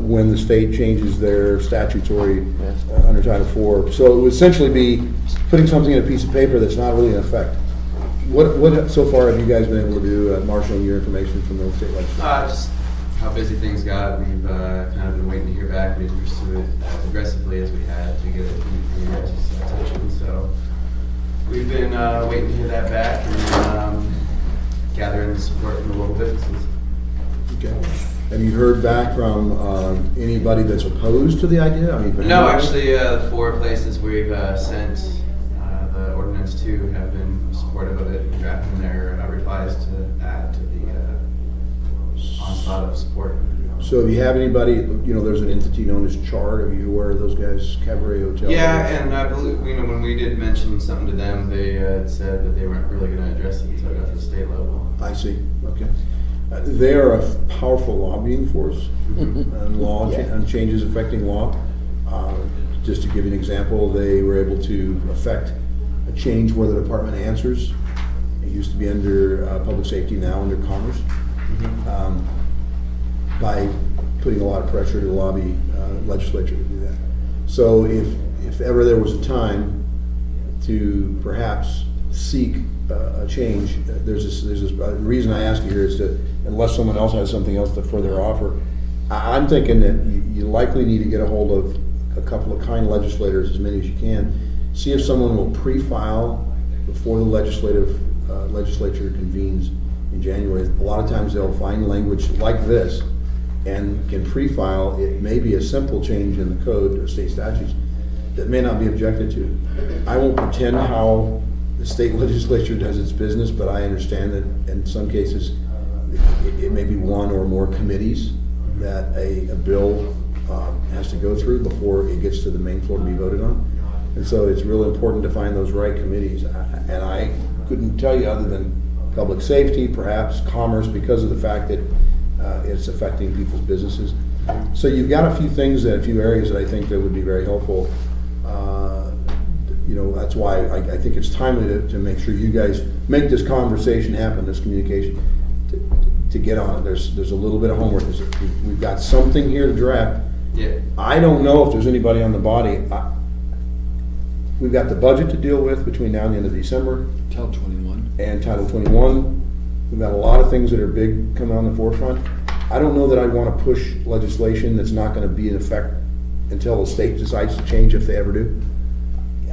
when the state changes their statutory under Title IV. So it would essentially be putting something in a piece of paper that's not really in effect. What so far have you guys been able to do, marshaling your information from the state legislature? Just how busy things got. We've kind of been waiting to hear back. We didn't pursue it as aggressively as we had to get it from the mayor's attention. So we've been waiting to hear that back and gathering the support from the local businesses. Okay. Have you heard back from anybody that's opposed to the idea? No, actually, the 4 places we've sent the ordinance to have been supportive of it, drafting their replies to add to the onslaught of support. So if you have anybody, there's an entity known as CHAR. Are you aware of those guys, Cabaret Hotel? Yeah, and I believe, when we did mention something to them, they had said that they weren't really going to address it until it got to the state level. I see, okay. They are a powerful lobbying force on law, on changes affecting law. Just to give you an example, they were able to affect a change where the department answers. It used to be under public safety, now under commerce. By putting a lot of pressure to lobby legislature to do that. So if ever there was a time to perhaps seek a change, there's this reason I ask you here is to, unless someone else has something else to further offer, I'm thinking that you likely need to get a hold of a couple of kind legislators, as many as you can, see if someone will pre-file before the legislature convenes in January. A lot of times they'll find language like this and can pre-file. It may be a simple change in the code or state statutes that may not be objected to. I won't pretend how the state legislature does its business, but I understand that in some cases it may be one or more committees that a bill has to go through before it gets to the main floor to be voted on. And so it's real important to find those right committees. And I couldn't tell you other than public safety, perhaps commerce, because of the fact that it's affecting people's businesses. So you've got a few things, a few areas that I think that would be very helpful. That's why I think it's timely to make sure you guys make this conversation happen, this communication. to get on it. There's a little bit of homework. We've got something here to draft. Yeah. I don't know if there's anybody on the body. We've got the budget to deal with between now and the end of December Till 21. and Title 21. We've got a lot of things that are big coming on the forefront. I don't know that I want to push legislation that's not going to be in effect until the state decides to change, if they ever do.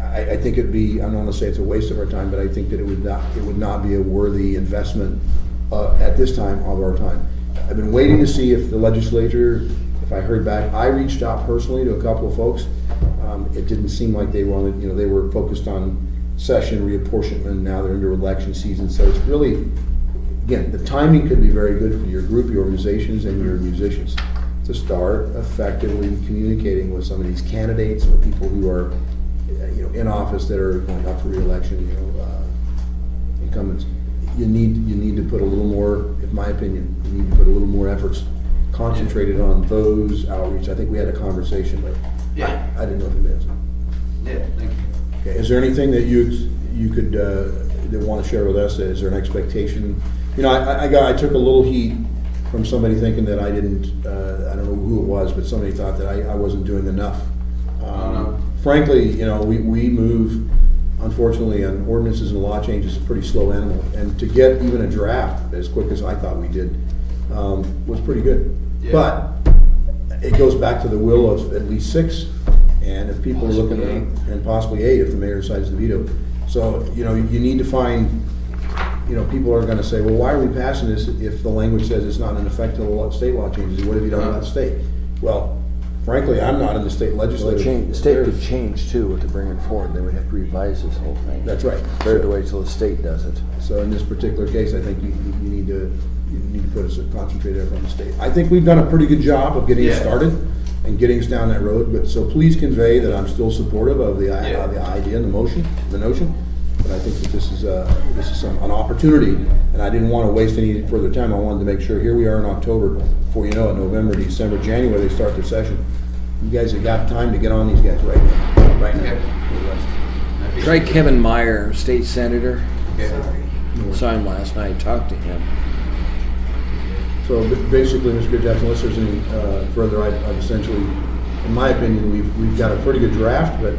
I think it'd be, I don't want to say it's a waste of our time, but I think that it would not be a worthy investment at this time of our time. I've been waiting to see if the legislature, if I heard back. I reached out personally to a couple of folks. It didn't seem like they wanted, they were focused on session reapportionment. Now they're into election season, so it's really, again, the timing could be very good for your group, your organizations, and your musicians to start effectively communicating with some of these candidates or people who are, in office that are going up for reelection, incumbents. You need to put a little more, in my opinion, you need to put a little more efforts concentrated on those outreach. I think we had a conversation, but Yeah. I didn't know if it is. Yeah, thank you. Okay, is there anything that you could that want to share with us? Is there an expectation? I took a little heat from somebody thinking that I didn't. I don't know who it was, but somebody thought that I wasn't doing enough. Frankly, we move, unfortunately, on ordinances and law changes, a pretty slow animal, and to get even a draft as quick as I thought we did was pretty good. Yeah. But it goes back to the will of at least 6, and if people are looking at, and possibly 8 if the mayor decides to veto. So, you need to find, people are gonna say, well, why are we passing this if the language says it's not in effect until state law changes? What have you done about the state? Well, frankly, I'm not in the state legislature. The state could change too to bring it forward. They would have to revise this whole thing. That's right. Better to wait till the state does it. So in this particular case, I think you need to put us a concentrated effort on the state. I think we've done a pretty good job of getting it Yeah. started and getting us down that road, but so please convey that I'm still supportive of the idea and the notion. But I think that this is an opportunity, and I didn't want to waste any further time. I wanted to make sure, here we are in October, before you know it, November, December, January, they start their session. You guys have got time to get on these guys right now. Okay. Try Kevin Meyer, state senator. Okay. Saw him last night, talked to him. So basically, Mr. Jackson, unless there's any further, I've essentially, in my opinion, we've got a pretty good draft, but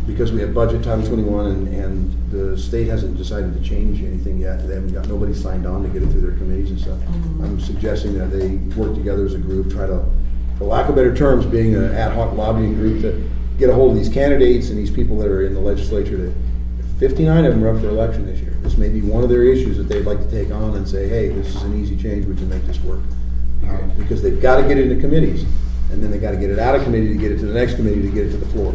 because we have budget Title 21 and the state hasn't decided to change anything yet, they haven't got, nobody signed on to get it through their committees and stuff. I'm suggesting that they work together as a group, try to, for lack of better terms, being an ad hoc lobbying group, to get a hold of these candidates and these people that are in the legislature. 59 of them are up for election this year. This may be one of their issues that they'd like to take on and say, hey, this is an easy change, we can make this work. Because they've got to get it into committees, and then they got to get it out of committee to get it to the next committee to get it to the floor.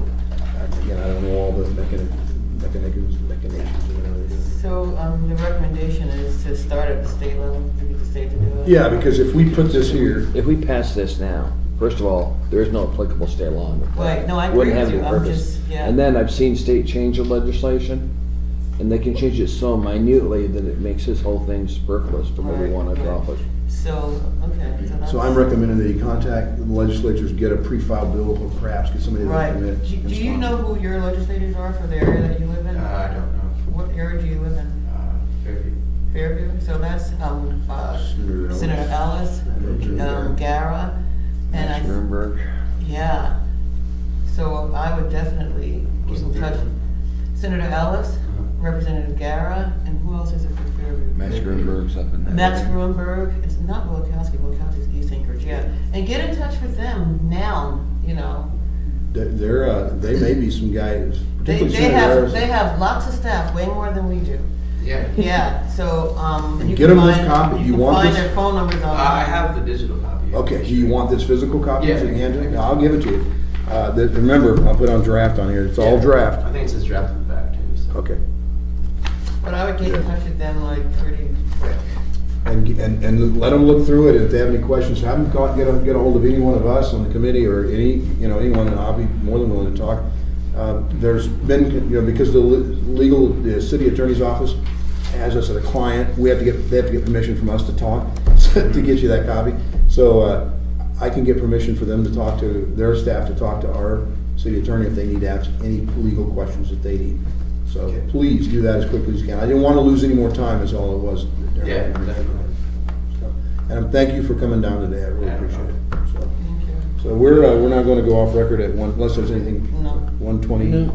Again, I don't know all the machinations or whatever they're doing. So, the recommendation is to start at the state level, to get the state to do it? Yeah, because if we put this here, If we pass this now, first of all, there is no applicable state law. Right, no, I agree Wouldn't with have you, any I'm purpose. just, yeah. And then I've seen state change the legislation, and they can change it so minutely that it makes this whole thing superfluous to what we Right, want to right. accomplish. So, okay, so that's. so I'm recommending that you contact the legislatures, get a pre-filed bill, or perhaps get somebody to Right, recommend. do you know who your legislators are for the area that you live in? I don't know. What area do you live in? Fairview. Fairview, so that's, Senator Senator Ellis, Gara, and I. Nuremberg. Yeah, so I would definitely get in touch. Senator Ellis, Representative Gara, and who else is it from Fairview? Max Grunberg's up in that. Max area. Grunberg, it's not Wilkowski's East Anchorage, yeah. And get in touch with them now, They may be some guys, They particularly Senator Harris. have lots of staff, way more than we do. Yeah. Yeah, so, you Get can 'em this find, copy. you You can want find this? their phone numbers on. I have the digital copy. Okay, do you want this physical copy? Yeah. So you can hand it? I'll give it to you. Remember, I'll put on draft on here, it's all Yeah. draft. I think it says draft in the back too, so. Okay. But I would get in touch with them like pretty quick. And let them look through it, and if they have any questions, have them get a hold of any one of us on the committee, or anyone, and I'll be more than willing to talk. There's been, because the city attorney's office has us as a client, they have to get permission from us to talk, to get you that copy. So, I can get permission for them to talk to their staff, to talk to our city attorney if they need to ask any legal questions that they need. So Okay. please do that as quickly as you can. I didn't want to lose any more time, is all it was. Yeah, definitely. And thank you for coming down today, I really Yeah, no appreciate it. So- Thank you. So we're not gonna go off record at one, unless there's anything, No. 120. No.